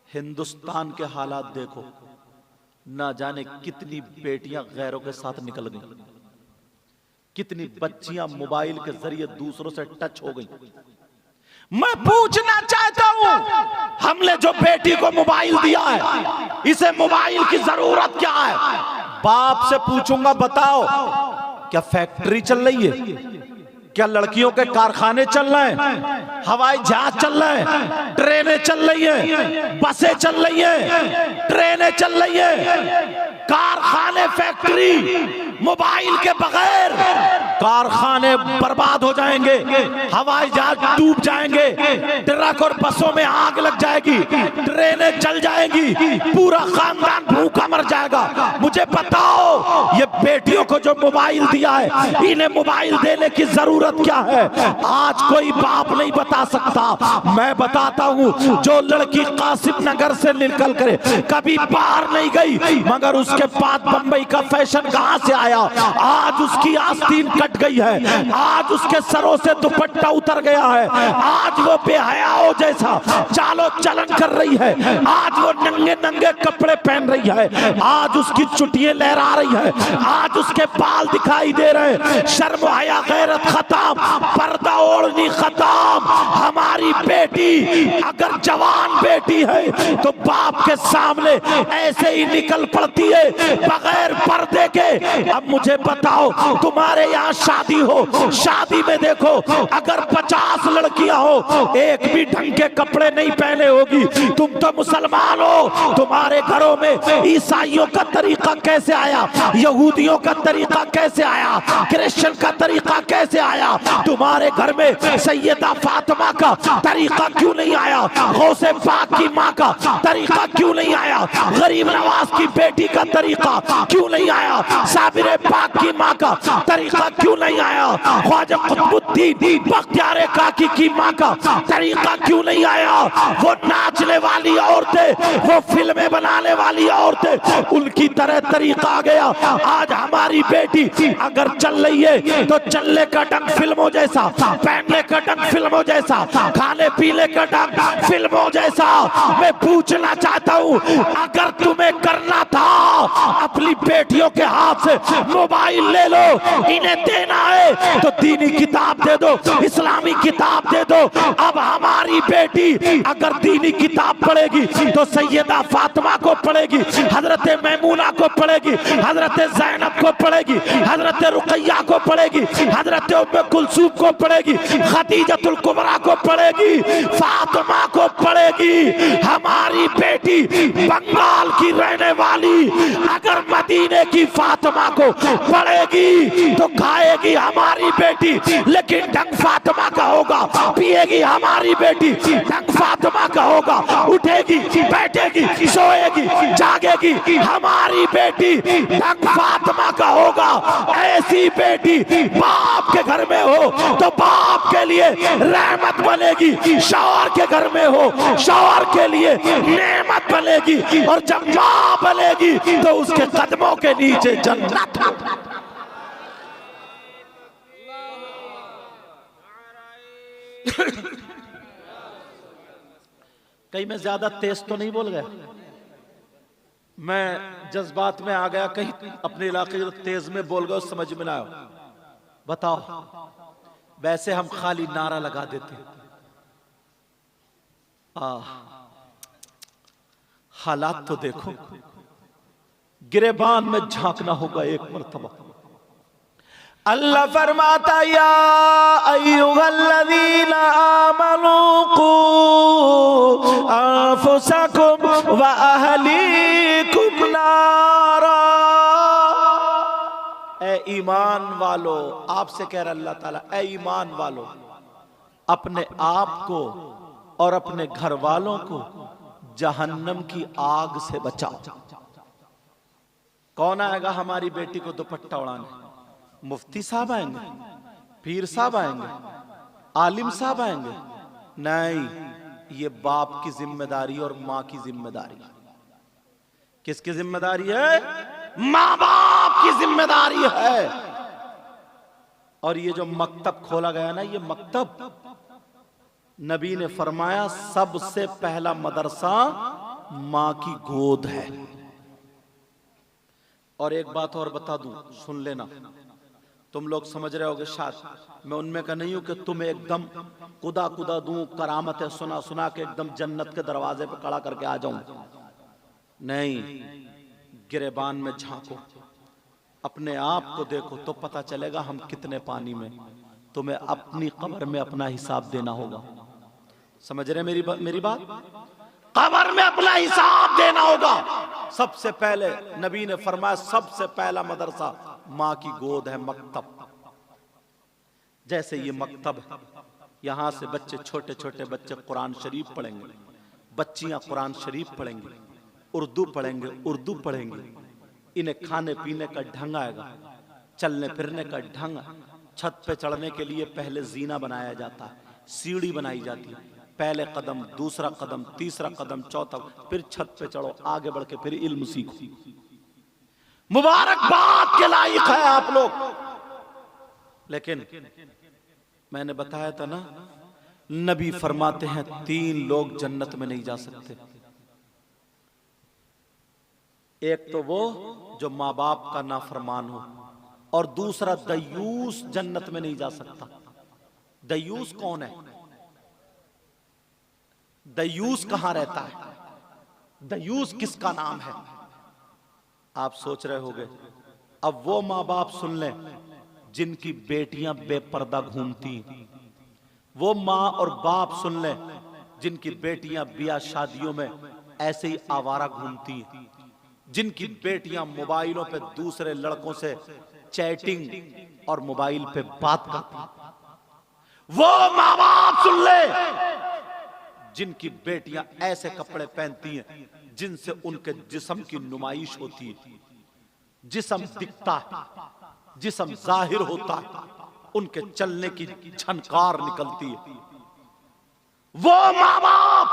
हिंदुस्तान के हालात देखो, ना जाने कितनी बेटियां गैरों के साथ निकल गई, कितनी बच्चियां मोबाइल के जरिए दूसरों से टच हो गई। मैं पूछना चाहता हूं, हमने जो बेटी को मोबाइल दिया है, इसे मोबाइल की जरूरत क्या है? बाप से पूछूंगा, बताओ क्या फैक्ट्री चल रही है? क्या लड़कियों के कारखाने चल रहे हैं? हवाई जहाज चल रहे हैं? ट्रेनें चल रही हैं? बसें चल रही हैं? ट्रेनें चल रही हैं? कारखाने, फैक्ट्री, मोबाइल के बगैर कारखाने बर्बाद हो जाएंगे, हवाई जहाज डूब जाएंगे, ट्रक और बसों में आग लग जाएगी, ट्रेनें चल जाएंगी, पूरा खानदान भूखा मर जाएगा। मुझे बताओ, ये बेटियों को जो मोबाइल दिया है, इन्हें मोबाइल देने की जरूरत क्या है? आज कोई बाप नहीं बता सकता, मैं बताता हूँ। जो लड़की कासिम नगर से निकल कर कभी बाहर नहीं गई, मगर उसके बाद बंबई का फैशन कहां से आया? आज उसकी आस्तीन कट गई है, आज उसके सरों से दुपट्टा उतर गया है, आज वो बेहयाओं जैसा चालो चलन कर रही है, आज वो नंगे नंगे कपड़े पहन रही है, आज उसकी चुटियां लहरा रही है, आज उसके बाल दिखाई दे रहे हैं। शर्म हया गैरत खत्म, पर्दा ओढ़नी खत्म। हमारी बेटी अगर जवान बेटी है तो बाप के सामने ऐसे ही निकल पड़ती है बगैर पर्दे के। अब मुझे बताओ, तुम्हारे यहाँ शादी हो, शादी में देखो अगर 50 लड़कियां हो, एक भी ढंग के कपड़े नहीं पहने होगी। तुम तो मुसलमान हो, तुम्हारे घरों में ईसाइयों का तरीका कैसे आया? यहूदियों का तरीका कैसे आया? क्रिश्चियन का तरीका कैसे आया? तुम्हारे घर में सैयदा फातिमा का तरीका क्यों नहीं आया? गौसे पाक की माँ का तरीका क्यों नहीं आया? गरीब नवाज की बेटी का तरीका क्यों नहीं आया? साबिर पाक की माँ का तरीका क्यों नहीं आया? ख्वाजा कुतुबुद्दीन बख्तियार काकी की माँ का तरीका क्यों नहीं आया? वो नाचने वाली औरतें, वो फिल्में बनाने वाली औरतें, उनकी तरह तरीका आ गया। आज हमारी बेटी अगर चल रही है तो चलने का ढंग फिल्मों जैसा, पहनने का ढंग फिल्मों जैसा, खाने पीने का ढंग फिल्मों जैसा। मैं पूछना चाहता हूँ, अगर तुम्हें करना था अपनी बेटियों के हाथ से मोबाइल ले लो, इन्हें देना है तो दीनी किताब दे दो, इस्लामी किताब दे दो। अब हमारी बेटी अगर दीनी किताब पढ़ेगी तो सैयदा फातिमा को पढ़ेगी, हजरत मैमूना को पढ़ेगी, हजरत ज़ैनब को पढ़ेगी, हजरत रुकैया को पढ़ेगी, हजरत उम्मे कुलसूम को पढ़ेगी, खदीजतुल कुबरा को पढ़ेगी, फातिमा को पढ़ेगी। हमारी बेटी बंगाल की रहने वाली अगर मदीने की फातिमा को पढ़ेगी तो खाएगी हमारी बेटी, लेकिन ढंग फातिमा का होगा, पिएगी हमारी बेटी, ढंग फातिमा का होगा, उठेगी बैठेगी सोएगी जागेगी हमारी बेटी, ढंग फातिमा का होगा। ऐसी बेटी बाप के घर में हो तो बाप के लिए रहमत बनेगी, शौहर के घर में हो शौहर के लिए नेमत बनेगी, और जब मां बनेगी तो उसके कदमों के नीचे जन्नत। कहीं मैं ज्यादा तेज तो नहीं बोल गया, मैं जज्बात में आ गया, कहीं अपने इलाके जो तेज में बोल गया समझ में ना आया। बताओ, वैसे हम खाली नारा लगा देते, हालात तो देखो। गिरेबान में झांकना होगा एक मर्तबा। अल्लाह फरमाता या अय्युहल्लज़ीना आमनू कू अनफुसकुम व अहलीकुम नारा। ए ईमान वालो, आपसे कह रहा अल्लाह ताला, ए ईमान वालो, अपने आप को और अपने घर वालों को जहन्नम की आग से बचाओ। कौन आएगा हमारी बेटी को दुपट्टा उड़ाने? मुफ्ती साहब आएंगे, पीर साहब आएंगे, आलिम साहब आएंगे? नहीं, ये बाप की जिम्मेदारी और मां की जिम्मेदारी। किसकी जिम्मेदारी है? मां बाप की जिम्मेदारी है। और ये जो मकतब खोला गया ना, ये मकतब नबी ने फरमाया सबसे पहला मदरसा मां की गोद है। और एक बात और बता दूं, सुन लेना, तुम लोग समझ रहे होगे शायद मैं उनमें का नहीं हूं कि तुम्हें एकदम कुदा कुदा दूं, करामतें सुना सुना के एकदम जन्नत के दरवाजे पे खड़ा करके आ जाऊं। नहीं, गिरेबान में झांको, अपने आप को देखो तो पता चलेगा हम कितने पानी में। तुम्हें अपनी कब्र में अपना हिसाब देना होगा। समझ रहे मेरी बात? कब्र में अपना हिसाब देना होगा। सबसे पहले नबी ने फरमाया सबसे पहला मदरसा मां की गोद है, मकतब। जैसे ये मकतब है, यहां से बच्चे, छोटे छोटे बच्चे कुरान शरीफ पढ़ेंगे, बच्चियां कुरान शरीफ पढ़ेंगी, उर्दू पढ़ेंगे, उर्दू पढ़ेंगे। इन्हें खाने पीने का ढंग आएगा, चलने फिरने का ढंग। छत पे चढ़ने के लिए पहले जीना बनाया जाता है, सीढ़ी बनाई जाती है, पहले कदम, दूसरा कदम, तीसरा कदम, चौथा, फिर छत पे चढ़ो, आगे बढ़ के फिर इल्म सीखो। मुबारकबाद के लायक है आप लोग। लेकिन मैंने बताया था ना, नबी फरमाते हैं 3 लोग जन्नत में नहीं जा सकते। एक तो वो जो माँ बाप का नाफरमान हो, और दूसरा दयूस जन्नत में नहीं जा सकता। दयूस कौन है? दयूस कहां रहता है? दयूस किसका नाम है? आप सोच रहे होंगे। अब वो माँ बाप सुन लें जिनकी बेटियां बेपर्दा घूमती, वो माँ और बाप सुन लें जिनकी बेटियां ब्याह शादियों में ऐसे ही आवारा घूमती, जिनकी बेटियां मोबाइलों पे दूसरे लड़कों से चैटिंग और मोबाइल पे बात करती। वो माँ बाप सुन ले जिनकी बेटियां ऐसे कपड़े पहनती हैं जिनसे उनके जिस्म की नुमाइश होती है, जिस्म दिखता है, जिस्म जाहिर होता है, उनके चलने की झनकार निकलती है। वो माँ बाप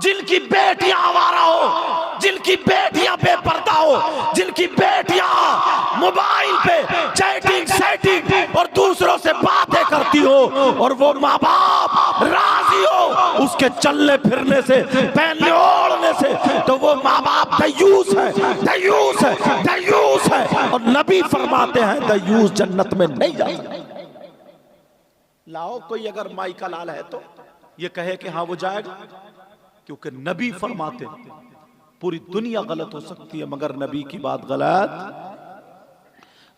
जिनकी बेटियां आवारा हो, जिनकी बेटियां बेपर्दा हो, जिनकी बेटियां मोबाइल पे चैटिंग सेटिंग और दूसरों से बातें करती हो, और वो माँ बाप राजी हो उसके चलने फिरने से, पहनने ओढ़ने से, तो वो माँ बाप दयूस है, दयूस है, दयूस है। और नबी फरमाते हैं दयूस जन्नत में नहीं जा सकता। लाओ कोई अगर माई का लाल है तो ये कहे कि हाँ वो जाएगा, क्योंकि नबी फरमाते पूरी दुनिया गलत हो सकती है मगर नबी की बात गलत।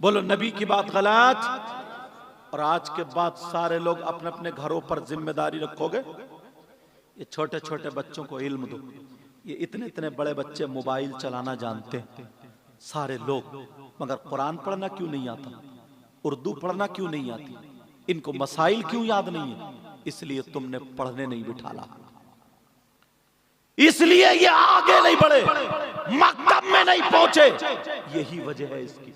बोलो नबी की बात गलत। और आज के बाद सारे लोग अपने अपने घरों पर जिम्मेदारी रखोगे। ये छोटे छोटे बच्चों को इल्म दो। ये इतने इतने बड़े बच्चे मोबाइल चलाना जानते हैं सारे लोग, मगर कुरान पढ़ना क्यों नहीं आता? उर्दू पढ़ना क्यों नहीं आती? इनको मसाइल क्यों याद नहीं है? इसलिए तुमने पढ़ने नहीं बिठाला, इसलिए ये आगे नहीं बढ़े, मकतब में नहीं पहुंचे। यही वजह है इसकी।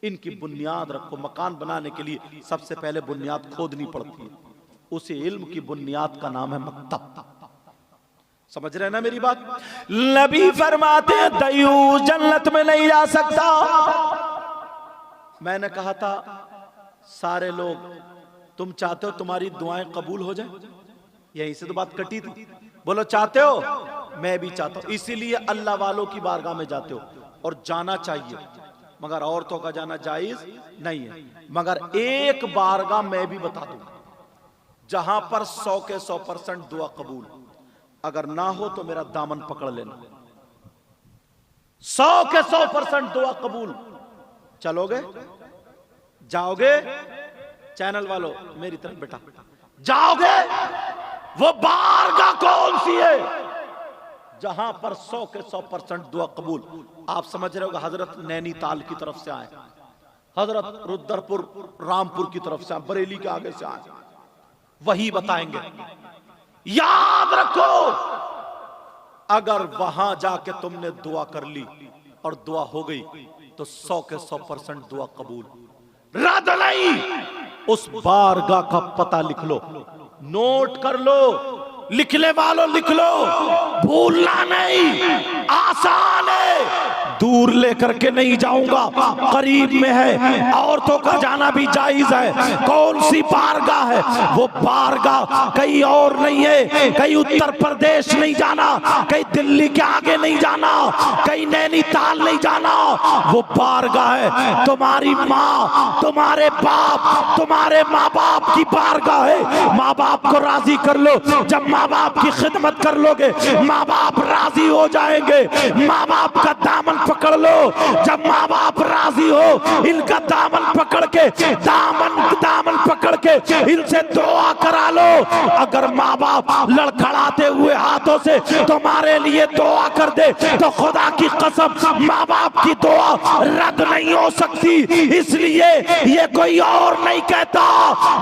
इनकी बुनियाद रखो। मकान बनाने के लिए सबसे पहले बुनियाद खोदनी पड़ती है। उसी इल्म की बुनियाद का नाम है मकतब। समझ रहे ना मेरी बात? नबी फरमाते हैं दयूस जन्नत में नहीं जा सकता। मैंने कहा था सारे लोग, तुम चाहते हो तुम्हारी दुआएं कबूल हो जाए? यहीं से तो बात कटी थी। बोलो चाहते हो? मैं भी चाहता हूं। इसीलिए अल्लाह वालों की बारगाह में जाते हो, और जाना चाहिए, मगर औरतों का जाना जायज नहीं है। मगर एक बारगाह मैं भी बता दूं जहां पर 100 के 100% दुआ कबूल। अगर ना हो तो मेरा दामन पकड़ लेना। 100 के 100% दुआ कबूल। चलोगे? जाओगे? चैनल वालों मेरी तरफ बेटा, जाओगे? वो बारगाह कौन सी है जहां पर 100 के 100% दुआ कबूल? आप समझ रहे हो, हजरत नैनीताल की तरफ से आए, हजरत रुद्रपुर रामपुर की तरफ से आए, बरेली के आगे से आए, वही बताएंगे। याद रखो, अगर वहां जाके तुमने दुआ कर ली और दुआ हो गई तो 100 के 100% दुआ कबूल, रद्द नहीं। उस बारगाह का पता लिख लो, नोट कर लो, लिखने वालों लिख लो, भूलना नहीं। आसान है, दूर लेकर के नहीं जाऊंगा, करीब में है, औरतों का जाना भी जायज है। कौन सी बारगाह है? वो बारगाह कहीं और नहीं है, कहीं उत्तर प्रदेश नहीं जाना, कहीं दिल्ली के आगे नहीं जाना, कहीं नैनीताल नहीं जाना। वो बारगाह है तुम्हारी माँ, तुम्हारे बाप, तुम्हारे माँ बाप की बारगाह है। माँ बाप को राजी कर लो। जब माँ बाप की खिदमत कर लोगे, माँ बाप राजी हो जाएंगे। माँ बाप का दामन पकड़ लो। जब माँ बाप राजी हो, इनका दामन पकड़ के, दामन पकड़ के इनसे दुआ करा लो। अगर माँ बाप लड़खड़ाते हुए हाथों से तुम्हारे लिए दुआ कर दे तो खुदा की कसम माँ बाप की दुआ रद्द नहीं हो सकती। इसलिए ये कोई और नहीं कहता,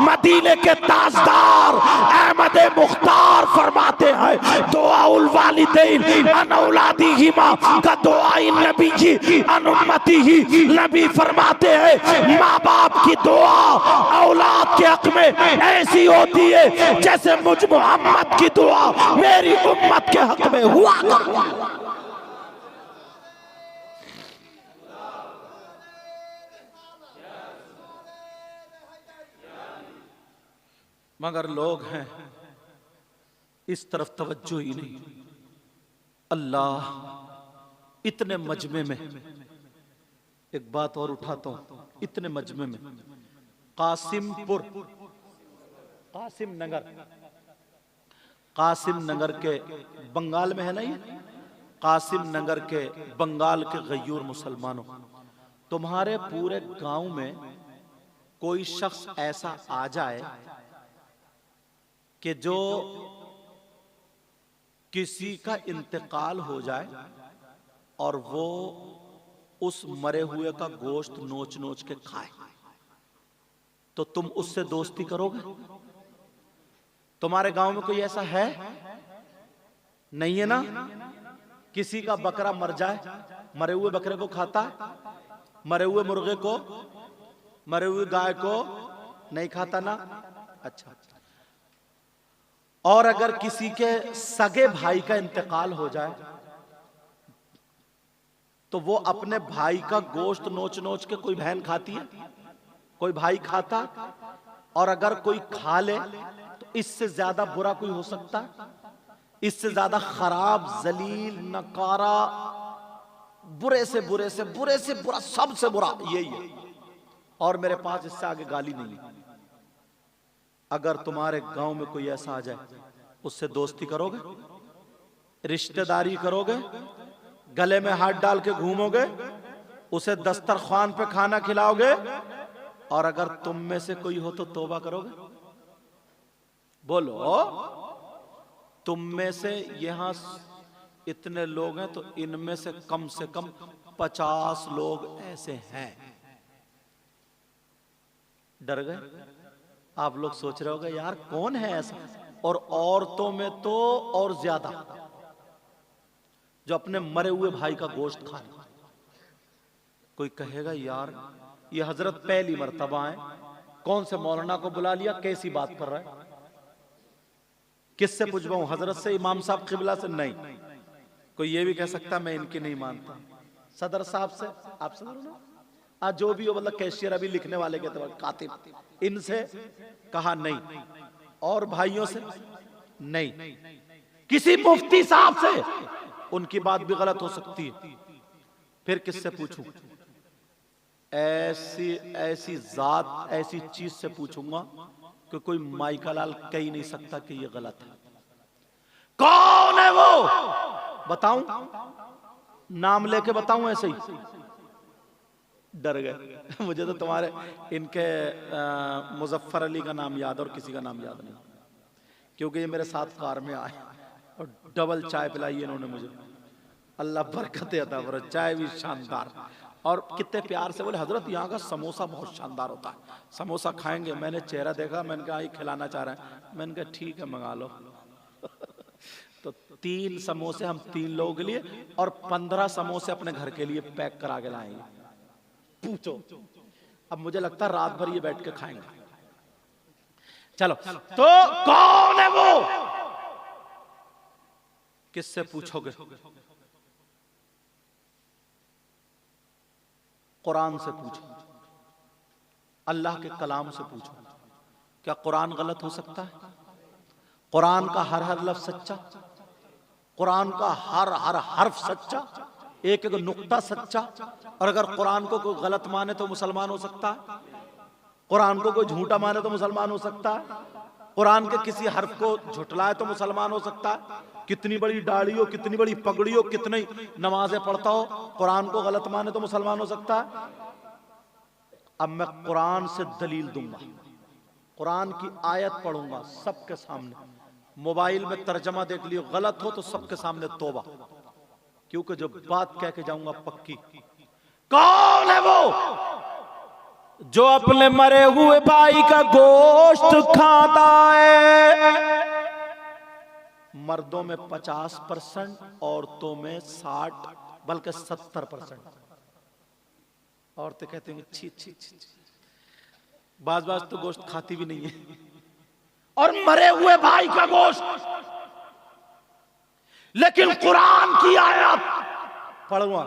मदीने के ताजदार अहमद मुख्तार फरमाते हैं, दुआउल वालिदैन अन औलादिहिमा का दुआ नबी जी अन उम्मतिही। नबी फरमाते हैं माँ बाप की दुआ औलाद के हक में ऐसी होती है जैसे मुझ मोहम्मद की दुआ मेरी उम्मत के हक में हुआ करती है। मगर लोग हैं इस तरफ तवज्जो ही नहीं। अल्लाह, इतने मजमे में एक बात और उठाता हूं, इतने मजमे में कासिमपुर, कासिम नगर के बंगाल में है ना, ये कासिम नगर के बंगाल के गयूर मुसलमानों, तुम्हारे पूरे गांव में कोई शख्स ऐसा आ जाए कि जो किसी का इंतकाल हो जाए और वो उस मरे हुए का गोश्त नोच नोच के खाए, तो तुम उससे दोस्ती करोगे? तुम्हारे गांव में कोई ऐसा है? नहीं है ना? किसी का बकरा मर जाए, मरे हुए बकरे को खाता है, मरे हुए मुर्गे को, मरे हुए गाय को नहीं खाता ना? अच्छा। और अगर किसी के सगे भाई का इंतकाल हो जाए तो वो अपने भाई का गोश्त नोच नोच के, कोई बहन खाती है, कोई भाई खाता? और अगर कोई खा ले तो इससे ज्यादा बुरा कोई हो सकता है? इससे ज्यादा खराब, जलील, नकारा, बुरे से बुरे से बुरे से बुरा, सबसे बुरा यही है। और मेरे पास इससे आगे गाली नहीं है। अगर तुम्हारे गांव में कोई ऐसा आ जाए, उससे दोस्ती करोगे? रिश्तेदारी करोगे? गले में हाथ डाल के घूमोगे? उसे दस्तरखान पे खाना खिलाओगे? और अगर तुम में से कोई हो तो तौबा करोगे? बोलो, तुम में से यहां इतने लोग हैं तो इनमें से कम 50 लोग ऐसे हैं। डर गए? आप लोग सोच रहे होगे यार कौन है ऐसा, और औरतों में तो और ज्यादा, जो अपने मरे हुए भाई का गोश्त खाए। कोई कहेगा यार ये हजरत पहली मर्तबा है, कौन से मौलाना को बुला लिया, कैसी बात कर रहा है, किससे पूछवाऊं, हजरत से, इमाम साहब किबला से? नहीं। कोई ये भी कह सकता मैं इनकी नहीं मानता, सदर साहब से, आप सदर हो ना, आज जो भी हो, मतलब कैशियर अभी लिखने वाले के तो कातिब, इनसे कहा नहीं, और भाइयों से नहीं, किसी मुफ्ती साहब से, उनकी बात भी गलत हो सकती है, फिर किससे पूछूं? ऐसी जात, ऐसी चीज से पूछूंगा कि कोई माइका लाल कह ही नहीं सकता कि ये गलत है। कौन है वो बताऊं, नाम लेके बताऊं? ऐसे ही डर गए मुझे तो तुम्हारे इनके मुजफ्फर अली का नाम याद और किसी का नाम याद नहीं, क्योंकि ये मेरे साथ कार में आए और डबल चाय पिलाई इन्होंने मुझे, अल्लाह बरकत अता फरमाए, चाय भी शानदार, और कितने प्यार से बोले हजरत यहाँ का समोसा बहुत शानदार होता है, समोसा खाएंगे। मैंने चेहरा देखा, मैंने कहा ये खिलाना चाह रहे हैं, मैंने कहा ठीक है मंगा लो तो 3 समोसे हम 3 लोगों के लिए और 15 समोसे अपने घर के लिए पैक करा के लाएंगे। पूछो, अब मुझे लगता है रात भर ये बैठ के खाएंगे। चलो तो कौन है वो, किससे पूछोगे? कुरान से पूछो, अल्लाह के कलाम से पूछो। क्या कुरान गलत हो सकता है? कुरान का हर हर लफ्ज सच्चा, कुरान का हर हर हर्फ सच्चा, एक एक नुक्ता सच्चा। और अगर कुरान को कोई गलत माने तो मुसलमान हो सकता है, कुरान को कोई झूठा माने तो मुसलमान हो सकता है, कुरान के किसी हर्फ को झुटलाए तो मुसलमान हो सकता है। कितनी बड़ी दाढ़ी हो, कितनी बड़ी पगड़ी हो, कितनी नमाजें पढ़ता हो, कुरान को गलत माने तो मुसलमान हो सकता है। अब मैं कुरान से दलील दूंगा, कुरान की आयत पढ़ूंगा सबके सामने, मोबाइल में तर्जमा देख लियो, गलत हो तो सबके सामने तौबा, क्योंकि जो बात कह के जाऊंगा पक्की। कौन है वो जो अपने मरे हुए भाई का गोश्त खाता है? मर्दों में 50%, औरतों में 60 बल्कि 70%। औरतें कहते हैं छी छी छी, बाज बाज तो गोश्त खाती भी नहीं है, और मरे हुए भाई का गोश्त। लेकिन कुरान की आयत पढ़ूंगा,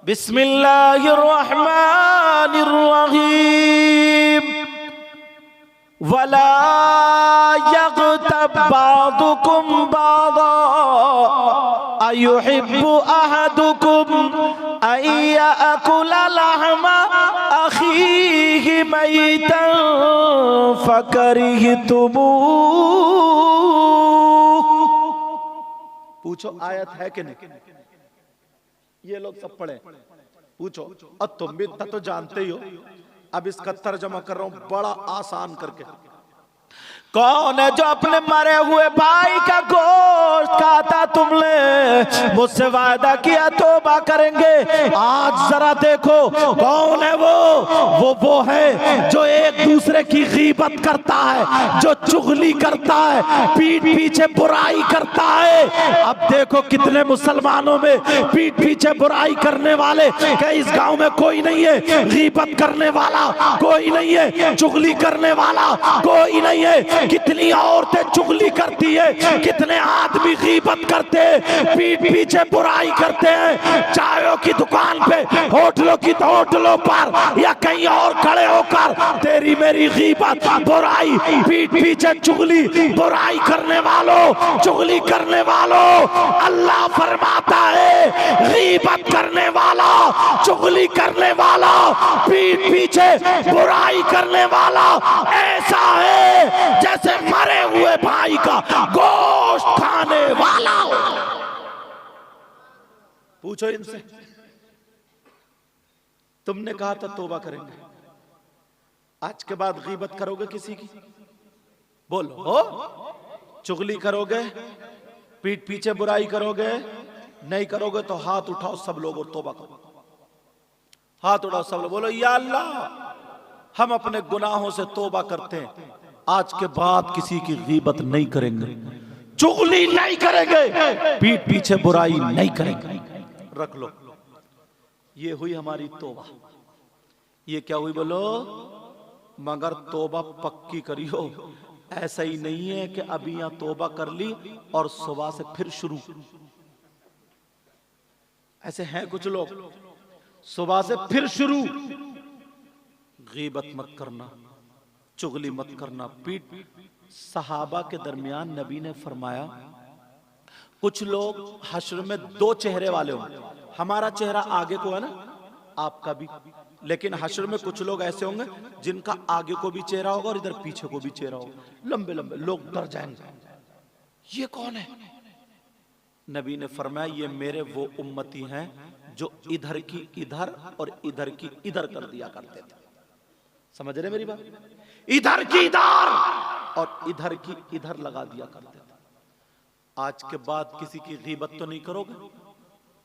बिस्मिल्लाहिर्रहमानिर्रहीम, वला यग़्तब बादुकुम बादा अयुहिब्बु अहदुकुम अन यअकुला लहमा अखीहि मैतन फकरिहतुमूह। पूछो आयत है कि नहीं? ये लोग सब पढ़े, पूछो। और तुम भी इतना तो जानते ही हो, अब इसका तर्जमा कर रहा हूं बड़ा आसान करके। कौन है जो अपने मरे हुए भाई का गोश्त खाता? तुमने मुझसे वादा किया तौबा करेंगे, आज जरा देखो कौन है वो है जो एक दूसरे की गीबत करता है, जो चुगली करता है, पीठ पीछे बुराई करता है। अब देखो कितने मुसलमानों में पीठ पीछे बुराई करने वाले, क्या इस गांव में कोई नहीं है? गीबत करने वाला कोई नहीं है, चुगली करने वाला कोई नहीं है। कितनी औरतें चुगली करती है, कितने आदमी गीबत करते हैं, पीठ पीछे बुराई करते हैं। चायों की दुकान पे, होटलों पर या कहीं और खड़े होकर तेरी मेरी गीबत, बुराई, पीठ पीछे चुगली, बुराई करने वालों, चुगली करने वालों, अल्लाह फरमाता है गीबत करने वाला, चुगली करने वाला, पीठ पीछे बुराई करने वाला ऐसा है जैसे मरे हुए भाई का गोश्त खाने वाला हो। पूछो इनसे, तुमने कहा था तौबा करेंगे, आज के बाद गीबत करोगे किसी की? बोलो हो? चुगली करोगे, पीठ पीछे बुराई करोगे? नहीं करोगे तो हाथ उठाओ सब लोग और तौबा करो। हाथ उठाओ सब लोग, बोलो या अल्लाह हम अपने गुनाहों से तौबा करते हैं, आज के बाद किसी की गीबत नहीं करेंगे, चुगली नहीं करेंगे, पीठ पीछे बुराई नहीं करेंगे। रख लो, ये हुई हमारी तौबा। ये क्या हुई बोलो? मगर तौबा पक्की करियो। ऐसा ही नहीं है कि अभी यहां तौबा कर ली और सुबह से फिर शुरू। ऐसे हैं कुछ लोग, सुबह से फिर शुरू। गीबत मत करना, चुगली मत करना, पीठ। सहाबा के दरमियान नबी ने फरमाया कुछ लोग हश्र में दो चेहरे वाले होंगे। हमारा चेहरा आगे को है ना, आपका भी, लेकिन हश्र में कुछ लोग ऐसे होंगे जिनका आगे को भी चेहरा होगा और इधर पीछे को भी चेहरा होगा। लंबे लंबे लोग डर जाएंगे, ये कौन है? नबी ने फरमाया ये मेरे वो उम्मती हैं जो इधर की इधर और इधर की इधर कर दिया करते थे। समझ रहे मेरी बात? इधर की इधर और इधर की इधर लगा दिया करते थे। आज के बाद किसी की गीबत तो नहीं करोगे,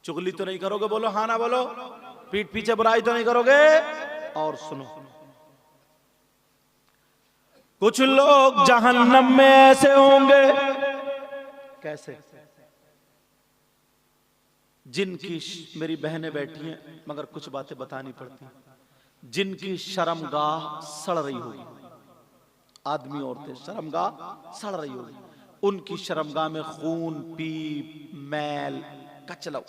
चुगली तो नहीं करोगे? बोलो हाँ ना बोलो। पीठ पीछे बुराई तो नहीं करोगे? और सुनो, कुछ लोग जहन्नम में ऐसे होंगे, कैसे? जिनकी, मेरी बहनें बैठी हैं मगर कुछ बातें बतानी पड़ती हैं, जिनकी शर्मगाह सड़ रही होगी। आदमी औरतें शर्मगाह सड़ रही होगी, उनकी शर्मगाह में खून, पीप, मैल, कचलव,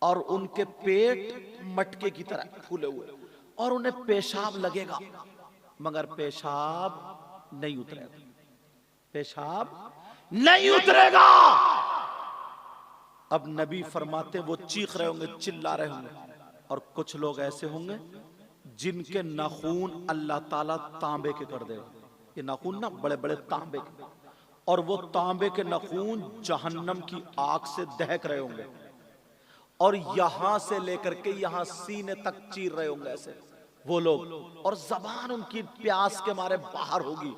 और उनके पेट मटके की तरह फूले हुए, और उन्हें पेशाब लगेगा मगर पेशाब नहीं उतरेगा, पेशाब नहीं उतरेगा। अब नबी फरमाते वो चीख रहे होंगे, चिल्ला रहे होंगे। और कुछ लोग ऐसे होंगे जिनके नाखून अल्लाह ताला तांबे के कर देगा। ये नाखून ना बड़े बड़े तांबे के, और वो तांबे के नाखून जहन्नम की आग से दहक रहे होंगे, और यहां से लेकर के यहां सीने तक चीर रहे होंगे ऐसे वो लोग, और जबान उनकी प्यास के मारे बाहर होगी,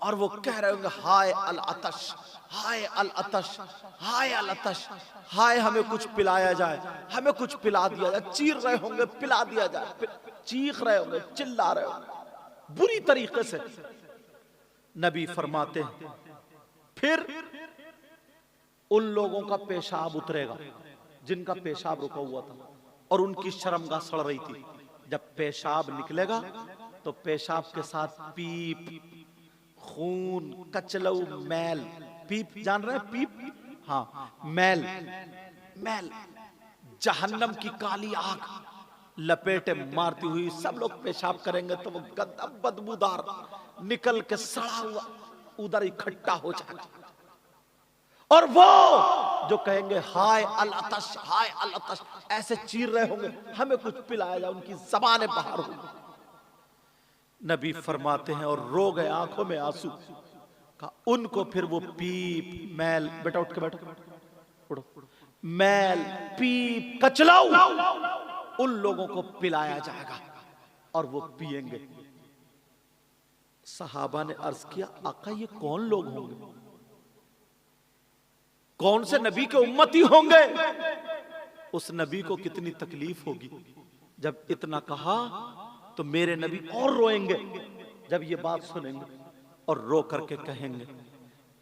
और वो कह रहे होंगे हाय अल अतश, हाय अल अतश, हाय अल अतश, हाय हमें कुछ पिलाया जाए, हमें कुछ पिला दिया जाए। चीर रहे होंगे पिला दिया जाए, चीख रहे होंगे, चिल्ला रहे होंगे बुरी तरीके से। नबी फरमाते हैं फिर उन लोगों का पेशाब उतरेगा जिनका पेशाब रुका हुआ था और उनकी शर्मगाह सड़ रही थी। जब पेशाब निकलेगा तो पेशाब के साथ पीप, खून, कचलऊ, मैल। पीप जान रहे हैं? पीप, हाँ, मैल, मैल, जहन्नम की काली आग लपेटे मारती हुई सब लोग पेशाब करेंगे तो वो गंदा बदबूदार निकल के सड़ा हुआ उधर इकट्ठा हो जाएगा, और वो जो कहेंगे हाय अल अतश, हाय अल अतश, ऐसे चीर रहे होंगे हमें कुछ पिलाया जाए, उनकी जबानें बाहर होंगी। नबी फरमाते हैं और रो गए, आंखों में आंसू का, उनको फिर वो पीप, मैल, बेटा उठ के बैठो, उठो, मैल, पीप, कचलाऊ उन लोगों को पिलाया जाएगा और वो पिएंगे। सहाबा ने अर्ज किया आका ये कौन लोग होंगे, कौन से नबी के उम्मती होंगे? उस नबी को कितनी तकलीफ होगी। जब इतना कहा तो मेरे नबी और रोएंगे जब ये बात सुनेंगे, और रो करके कहेंगे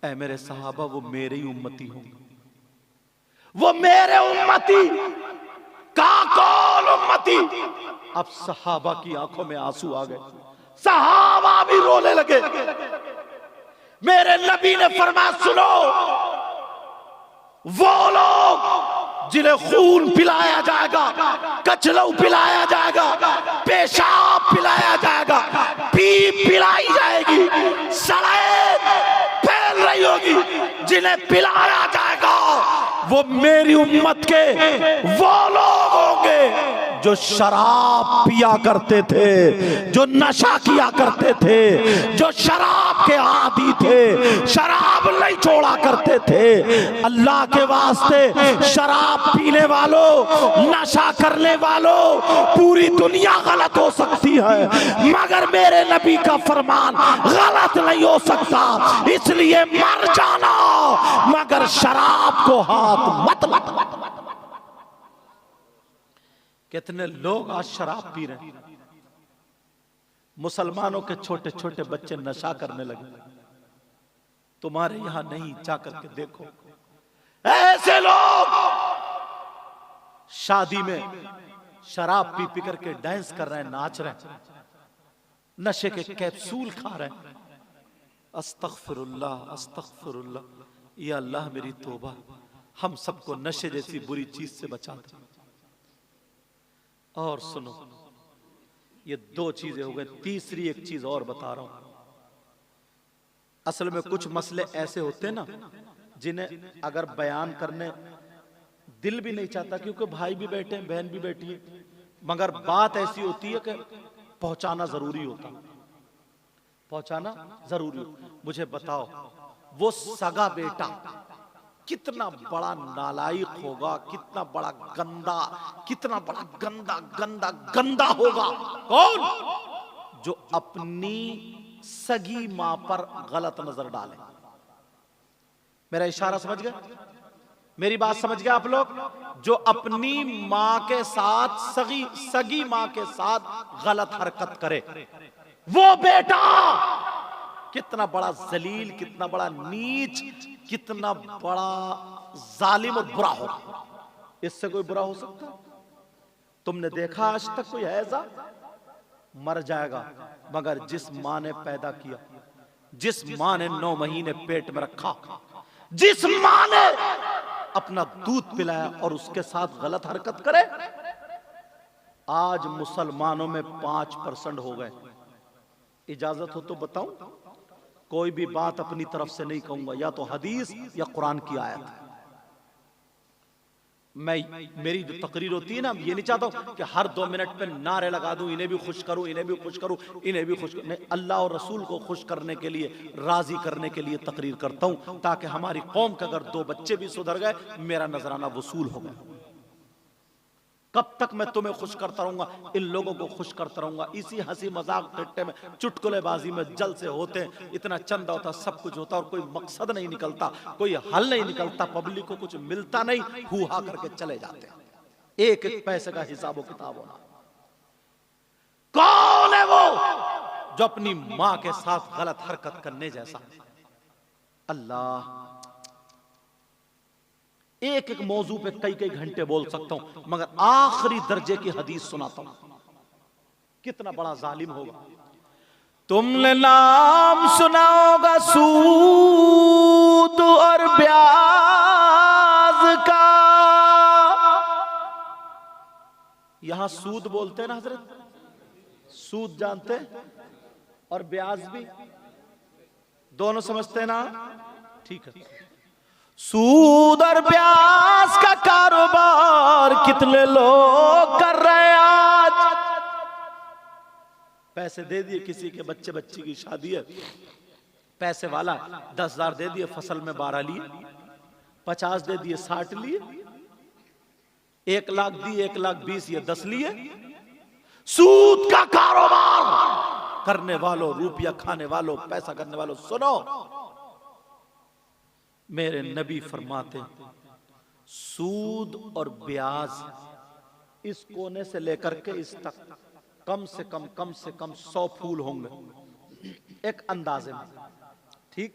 ऐ मेरे सहाबा वो मेरे ही उम्मती होंगे, वो मेरे उम्मती का कौन उम्मती। अब सहाबा की आंखों में आंसू आ गए, सहाबा भी रोने लगे। मेरे नबी ने फरमाया सुनो, वो लोग जिन्हें खून पिलाया जाएगा, कचलऊ पिलाया जाएगा, पेशाब पिलाया जाएगा, पीप पिलाई जाएगी, सड़े फैल रही होगी, जिन्हें पिलाया जाएगा वो मेरी उम्मत के वो लोग होंगे जो शराब पिया करते थे, जो नशा किया करते थे, जो शराब के आदी थे, शराब नहीं छोड़ा करते थे। अल्लाह के वास्ते शराब पीने वालों, नशा करने वालों, पूरी दुनिया गलत हो सकती है मगर मेरे नबी का फरमान गलत नहीं हो सकता, इसलिए मर जाना मगर शराब को हाथ मत मत मत मत। कितने लोग आज शराब पी रहे हैं, मुसलमानों के छोटे छोटे बच्चे नशा करने लगे। तुम्हारे यहां नहीं, जाकर के देखो, ऐसे लोग शादी में शराब पी पी करके डांस कर रहे हैं, नाच रहे हैं, नशे के कैप्सूल खा रहे हैं। अस्तगफिरुल्लाह अस्तगफिरुल्लाह, या अल्लाह मेरी तौबा, हम सबको नशे जैसी बुरी चीज से बचा दे। और सुनो, ये दो चीजें हो गई, तीसरी एक चीज और बता रहा हूं। असल में कुछ मसले ऐसे होते हैं ना जिन्हें अगर बयान करने दिल भी नहीं चाहता, क्योंकि भाई भी बैठे हैं, बहन भी बैठी है, मगर बात ऐसी होती है कि पहुंचाना जरूरी होता, पहुंचाना जरूरी हो। मुझे बताओ, वो सगा बेटा कितना बड़ा नालायक होगा, कितना बड़ा गंदा, कितना बड़ा गंदा गंदा गंदा होगा। कौन? जो अपनी सगी मां पर गलत नजर डाले। मेरा इशारा समझ गए? मेरी बात समझ गए आप लोग? जो अपनी मां के साथ, सगी मां के साथ गलत हरकत करे, वो बेटा कितना बड़ा जलील, कितना बड़ा नीच, कितना बड़ा जालिम और बुरा हो। इससे कोई बुरा हो सकता? तुमने देखा आज तक कोई ऐसा? मर जाएगा, मगर जिस मां ने पैदा किया, जिस मां ने 9 महीने पेट में रखा, जिस मां ने अपना दूध पिलाया और उसके साथ गलत हरकत करे, आज मुसलमानों में 5% हो गए। इजाजत हो तो बताऊं? कोई भी बात अपनी तरफ से नहीं कहूंगा, या तो हदीस या कुरान की आयत। मेरी जो तकरीर होती है ना, ये नहीं चाहता हूं कि हर 2 मिनट पे नारे लगा दूं, इन्हें भी खुश करूं, इन्हें भी खुश करूं, इन्हें भी खुश करूं। नहीं, अल्लाह और रसूल को खुश करने के लिए, राजी करने के लिए तकरीर करता हूं, ताकि हमारी कौम के अगर 2 बच्चे भी सुधर गए, मेरा नजराना वसूल हो गया। कब तक मैं तुम्हें खुश करता रहूंगा, इन लोगों को खुश करता रहूंगा। इसी हंसी मजाक टिट्टे में, चुटकुलेबाजी में जल से होते हैं, इतना चंदा होता, सब कुछ होता, और कोई मकसद नहीं निकलता, कोई हल नहीं निकलता, पब्लिक को कुछ मिलता नहीं, हुआ करके चले जाते हैं। एक एक पैसे का हिसाब किताब होना। कौन है वो जो अपनी मां के साथ गलत हरकत करने जैसा? अल्लाह, एक एक मौजू पे कई कई घंटे बोल सकता हूं, मगर आखिरी दर्जे की हदीस सुनाता हूं। कितना बड़ा जालिम होगा। तुमने नाम सुना होगा सूद और ब्याज का। यहां सूद बोलते हैं ना हजरत, सूद जानते हैं, और ब्याज भी दोनों समझते हैं ना? ठीक है। सूद और ब्याज का कारोबार कितने लोग कर रहे हैं आज। पैसे दे दिए, किसी के बच्ची की शादी है, पैसे वाला 10,000 दे दिए, फसल में 12 लिए, 50 दे दिए, 60 लिए, 1 लाख दिए, 1,20,000, ये 10 लिए। सूद का कारोबार करने वालों, रुपया खाने वालों, पैसा करने वालों, सुनो, मेरे नबी फरमाते, सूद और ब्याज इस कोने से लेकर के इस तक कम से कम 100 फूल होंगे एक अंदाजे में, ठीक?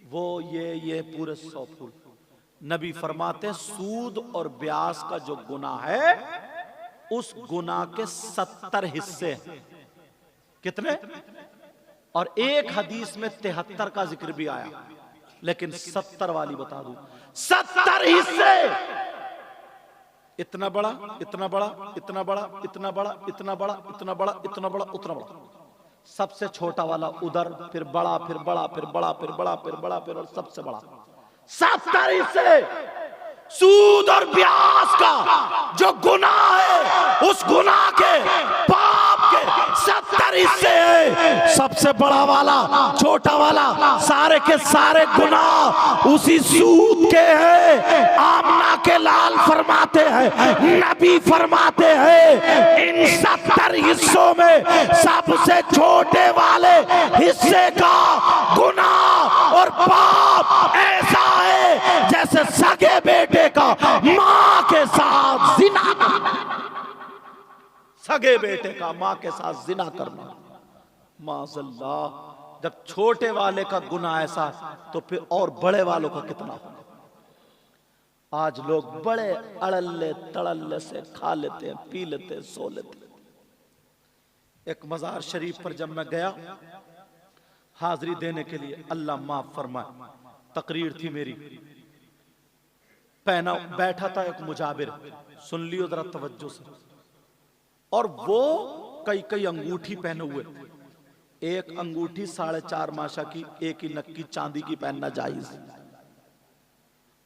वो ये पूरे 100 फूल। नबी फरमाते, सूद और ब्याज का जो गुनाह है, उस गुनाह के 70 हिस्से हैं। कितने? और एक हदीस में 73 का जिक्र भी आया, लेकिन 70 वाली बता दूं, 70 हिस्से। इतना बड़ा, इतना बड़ा, इतना बड़ा, इतना बड़ा, इतना बड़ा, इतना बड़ा, इतना बड़ा, उतना बड़ा, सबसे छोटा वाला उधर, फिर बड़ा, फिर बड़ा, फिर बड़ा, फिर बड़ा, फिर बड़ा, फिर और सबसे बड़ा। 70 हिस्से सूद और ब्याज का जो गुनाह है, उस गुनाह के पाप के 70 हिस्से है। सबसे बड़ा वाला, छोटा वाला, सारे के सारे गुनाह उसी सूद के हैं। आमना के लाल फरमाते हैं, नबी फरमाते हैं, इन 70 हिस्सों में सबसे छोटे वाले हिस्से का गुनाह और पाप ऐसा है जैसे सगे बेटे का मां के साथ जिना करना। सगे बेटे का मां के साथ जिना करना। माज़अल्लाह, जब छोटे वाले का गुनाह ऐसा तो फिर और बड़े वालों का कितना होगा। आज लोग बड़े अड़ल्ले तड़ल्ले से खा लेते हैं, पी लेते हैं, सो लेते हैं। एक मजार शरीफ पर जब मैं गया हाजिरी देने के लिए, अल्लाह माफ फरमाए, तकरीर थी मेरी, पहना बैठा था एक मुजाबिर, सुन लियो जरा तवज्जो से, और वो कई कई अंगूठी पहने हुए, एक अंगूठी 4.5 माशा की, एक ही नक्की चांदी की पहनना जायज,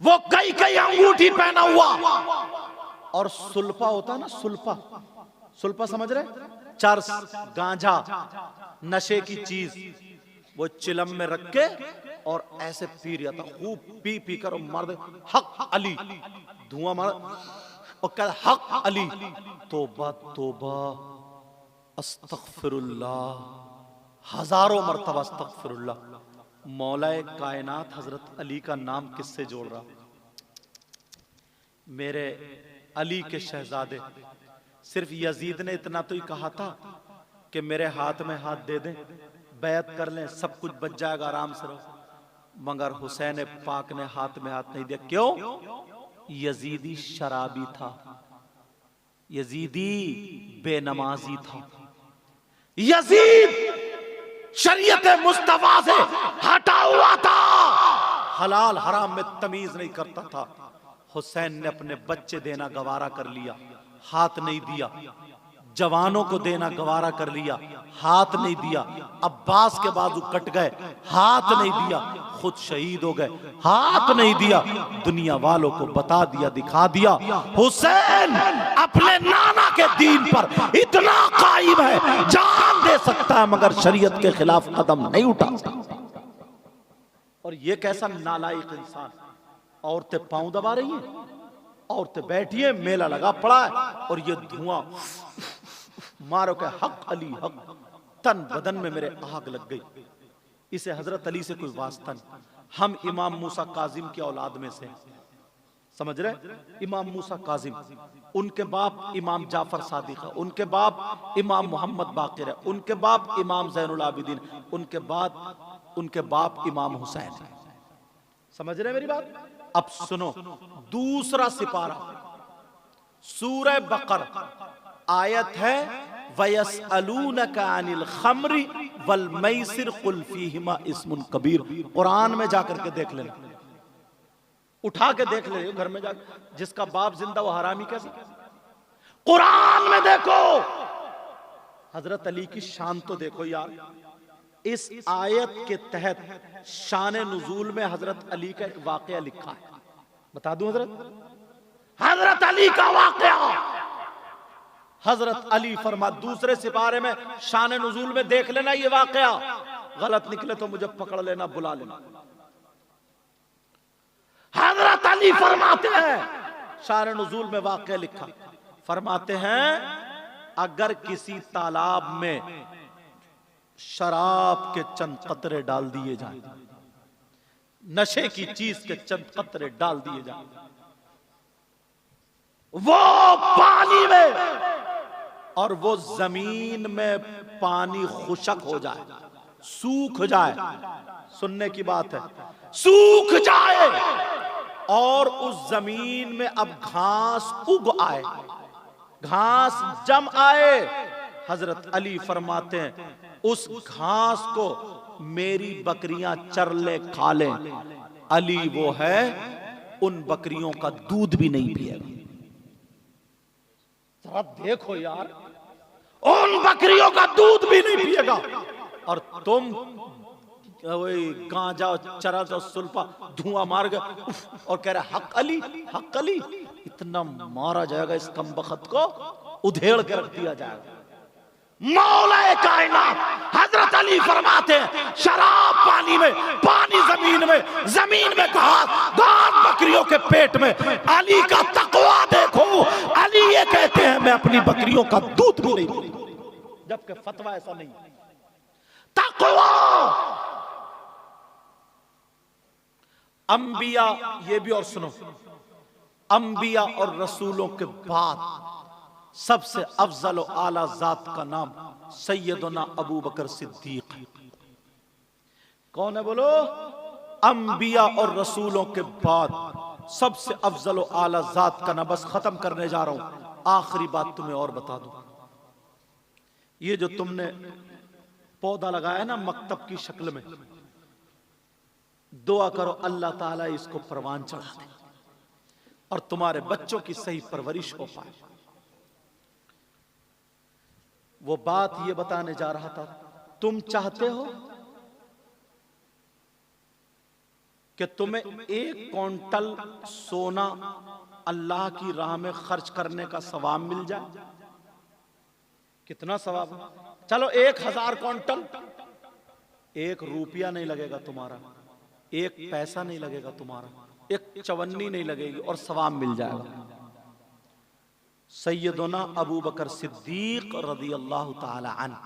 वो कई कई अंगूठी पहना हुआ, और सुल्फा होता ना, सुल्फा, सुल्फा समझ रहे, चरस, गांजा, नशे की चीज, वो चिलम में रख के और ऐसे पी रहा था, खूब पी पी कर मार दे हक अली, धुआं मार और कह हक अली, तोबा तोबा, अस्तगफिरुल्लाह, हजारों मर्तबा अस्तगफिरुल्लाह। मौलाए कायनात हजरत अली का नाम किससे जोड़ रहा? मेरे अली के शहजादे। सिर्फ यजीद ने इतना तो ही कहा था कि मेरे हाथ में हाथ दे दें, बैत कर लें, सब कुछ बच जाएगा, आराम से रहो। मगर हुसैन पाक ने हाथ में हाथ नहीं दिया। क्यों? यजीदी शराबी था, यजीदी बेनमाजी था, यजीद शरीयत मुस्तफा से हटा हुआ था, हलाल हराम में तमीज नहीं करता था। हुसैन ने अपने बच्चे देना गवारा कर लिया, हाथ नहीं दिया, जवानों को देना गवारा कर लिया, हाथ नहीं दिया, अब्बास के बाजू कट गए, हाथ नहीं दिया, खुद शहीद हो गए, हाथ नहीं दिया, दुनिया वालों को बता दिया, दिखा दिया, हुसैन अपने नाना के दीन पर इतना कायम है, जान दे सकता है मगर शरीयत के खिलाफ कदम नहीं उठा सकता। और ये कैसा नालायक इंसान, औरतें पांव दबा रही हैं, औरतें बैठी है, मेला लगा पड़ा है, और ये धुआं मारो के हक अली हक, तन बदन में मेरे आग लग गई। इसे हजरत अली से कोई वास्ता नहीं। हम इमाम मूसा काजिम की औलाद में से, समझ रहे, इमाम मूसा काजिम, उनके बाप इमाम जाफर सादिक है, उनके बाप इमाम मोहम्मद बाकिर है, उनके बाप इमाम ज़ैनुल आबिदीन, उनके बाद उनके बाप इमाम हुसैन है। समझ रहे मेरी बात? अब सुनो, दूसरा सिपारा, सूरह बकर, आयत है वयसअलूनका अनिल खम्रि वल मैसिर कुल फीहिमा इस्मुन कबीर। कुरान में जाकर के देख लेना, उठा के देख ले घर में जाकर, जिसका बाप जिंदा वो हरामी कैसे? कुरान में देखो, हजरत अली की शान तो देखो यार। इस आयत के तहत शान नुजूल में हजरत अली का एक वाकया लिखा है, बता दूं हजरत अली का वाकया। हजरत अली फरमा, दूसरे सिपारे में शान नुजूल में देख लेना ये वाकया, गलत निकले तो मुझे पकड़ लेना, बुला लेना। हजरत अली फरमाते हैं, शान नुजूल में वाकया लिखा, फरमाते हैं अगर किसी तालाब में शराब के चंद कतरे डाल दिए जाए, नशे की चीज के चंद कतरे डाल दिए जाए, वो पानी में और वो जमीन में पानी खुशक हो जाए, सूख जाए, सुनने की बात है, सूख जाए, और उस जमीन में अब घास उग आए, घास जम आए, हजरत अली फरमाते हैं उस घास को मेरी बकरियां चर ले खा ले, अली वो है उन बकरियों का दूध भी नहीं पिएगा। जरा देखो यार, उन बकरियों का दूध भी नहीं पिएगा, और तुम वही गांजा चरस और सुल्फा धुआं मार गए और कह रहे हक अली हक अली। इतना मारा जाएगा इस कमबख्त को, उधेड़ के रख दिया जाएगा। मौलाए कायनात हजरत अली फरमाते हैं शराब पानी में, पानी जमीन में, जमीन में घास, घास बकरियों के पेट में। अली का तकवा देखो, अली ये कहते हैं मैं अपनी बकरियों का दूध भी नहीं पीता, जबकि फतवा ऐसा नहीं। तकवा, अंबिया, ये भी और सुनो, अंबिया और रसूलों के बाद सबसे अफजल और आला जात का नाम सैयदना अबू बकर सिद्दीक। कौन है बोलो? अंबिया और रसूलों के बाद सबसे अफजल और आला जात का नाम। बस खत्म करने जा रहा हूं, आखिरी बात तुम्हें और बता दूं। ये जो तुमने पौधा लगाया ना मकतब की शक्ल में, दुआ करो अल्लाह ताला इसको परवान चढ़ा दे और तुम्हारे बच्चों की सही परवरिश हो पाए। वो बात ये बताने जा रहा था, तुम चाहते हो कि तुम्हें 1 क्विंटल सोना अल्लाह की राह में खर्च करने का सवाब मिल जाए? कितना सवाब? चलो 1000 क्विंटल, 1 रुपया नहीं लगेगा तुम्हारा, 1 पैसा नहीं लगेगा तुम्हारा, 1 चवन्नी नहीं लगेगी और सवाब मिल जाएगा। सैयदना अबू बकर सिद्दीक रज़ी अल्लाह ताला अन्हु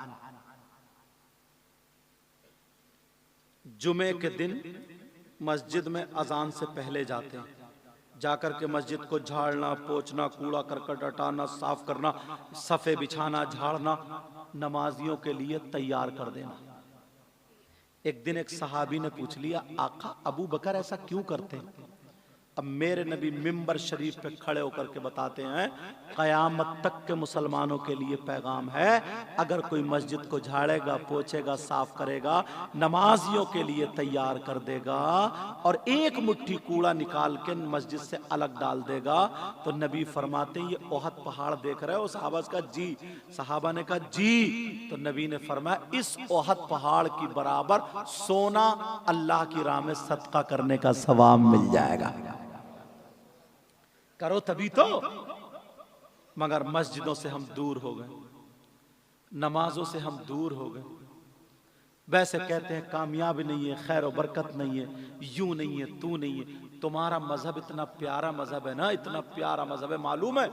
जुमे के दिन मस्जिद में अजान से पहले जाते हैं, जाकर के मस्जिद को झाड़ना, पोंछना, कूड़ा करकट हटाना, साफ करना, सफ़े बिछाना, झाड़ना, नमाजियों के लिए तैयार कर देना। एक दिन एक सहाबी ने पूछ लिया, आका अबू बकर ऐसा क्यों करते हैं? अब मेरे नबी मिंबर शरीफ पे खड़े होकर के बताते हैं, कयामत तक के मुसलमानों के लिए पैगाम है, अगर कोई मस्जिद को झाड़ेगा, पोछेगा, साफ करेगा, नमाजियों के लिए तैयार कर देगा और 1 मुट्ठी कूड़ा निकाल के मस्जिद से अलग डाल देगा, तो नबी फरमाते हैं, ये ओहद पहाड़ देख रहे हो? सहाबा का जी। सहाबा ने कहा जी। तो नबी ने फरमाया, इस ओहद पहाड़ की बराबर सोना अल्लाह की राह में सदका करने का सवाब मिल जाएगा। करो तभी तो। मगर मस्जिदों से हम दूर हो गए, नमाजों से हम दूर हो गए। वैसे कहते हैं कामयाबी नहीं है, खैर और बरकत नहीं है, यूं नहीं है, तू नहीं है। तुम्हारा मजहब इतना प्यारा मजहब है ना, इतना प्यारा मजहब है, मालूम है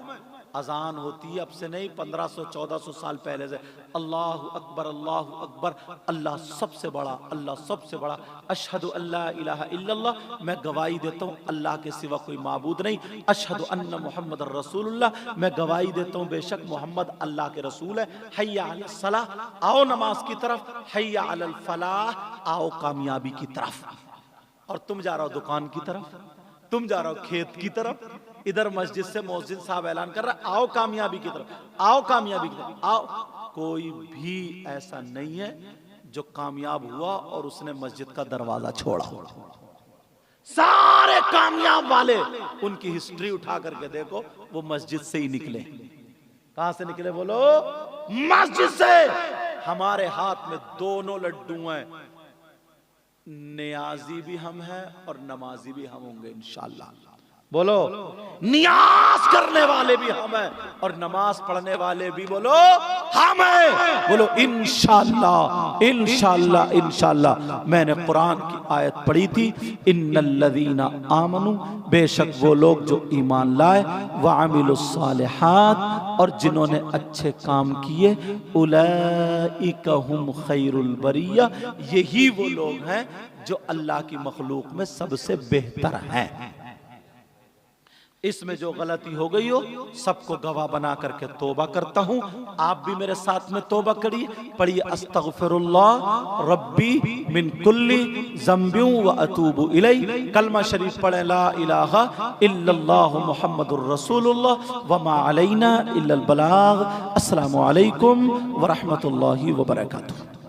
अजान होती है अब से नहीं 1500-1400 साल पहले से, अल्लाहु अकबर, अल्लाहु अकबर, अल्लाह सबसे बड़ा, अल्लाह सबसे बड़ा, अशहदु अल्ला इलाहा इल्लल्लाह, मैं गवाही देता हूँ अल्लाह के सिवा कोई माबूद नहीं, अशहदु अन्ना मुहम्मद रसूलुल्लाह, मैं गवाही देता हूँ बेशक मोहम्मद अल्लाह के रसूल है। हय्या अलस सलाह, आओ नमाज की तरफ, हय्या अलल फलाह, आओ कामयाबी की तरफ। और तुम जा रहे हो दुकान की तरफ, तुम जा रहे हो खेत की तरफ, इधर मस्जिद से मौज़िन साहब ऐलान कर रहा है, आओ कामयाबी की तरफ, आओ कामयाबी की तरफ, आओ। कोई भी ऐसा नहीं है जो कामयाब हुआ और उसने मस्जिद का दरवाजा छोड़ा। सारे कामयाब वाले, उनकी हिस्ट्री उठा करके देखो, वो मस्जिद से ही निकले। कहां से निकले बोलो? मस्जिद से। हमारे हाथ में दोनों लड्डू हैं, नियाजी भी हम हैं और नमाजी भी हम होंगे इंशाअल्लाह। बोलो, नियाज करने वाले भी हम हैं और नमाज पढ़ने वाले भी बोलो हम हैं। बोलो इंशाअल्लाह, इंशाअल्लाह, इंशाअल्लाह। मैंने कुरान की आयत पढ़ी थी, इन्नल्लज़ीना आमनू, बेशक वो लोग जो ईमान लाए, व अमिलुस्सालिहात, और जिन्होंने अच्छे काम किए, उलाइका हुम खैरुल बरिया, यही वो लोग हैं जो अल्लाह की मखलूक में सबसे बेहतर हैं। इसमें जो गलती हो गई हो सबको गवाह बना करके तौबा करता हूं। आप भी मेरे साथ में तौबा करिए, पढ़िए अस्तगफिरुल्लाह रब्बी मिन कुल्ली ज़म्बिन व अतूबु इलैहि। कलमा शरीफ पढ़े, ला इलाहा इल्लल्लाहु मुहम्मदुर रसूलुल्लाह व मा अलैना इल्लल बलाग। अस्सलामु अलैकुम व रहमतुल्लाहि व बरकातुहू।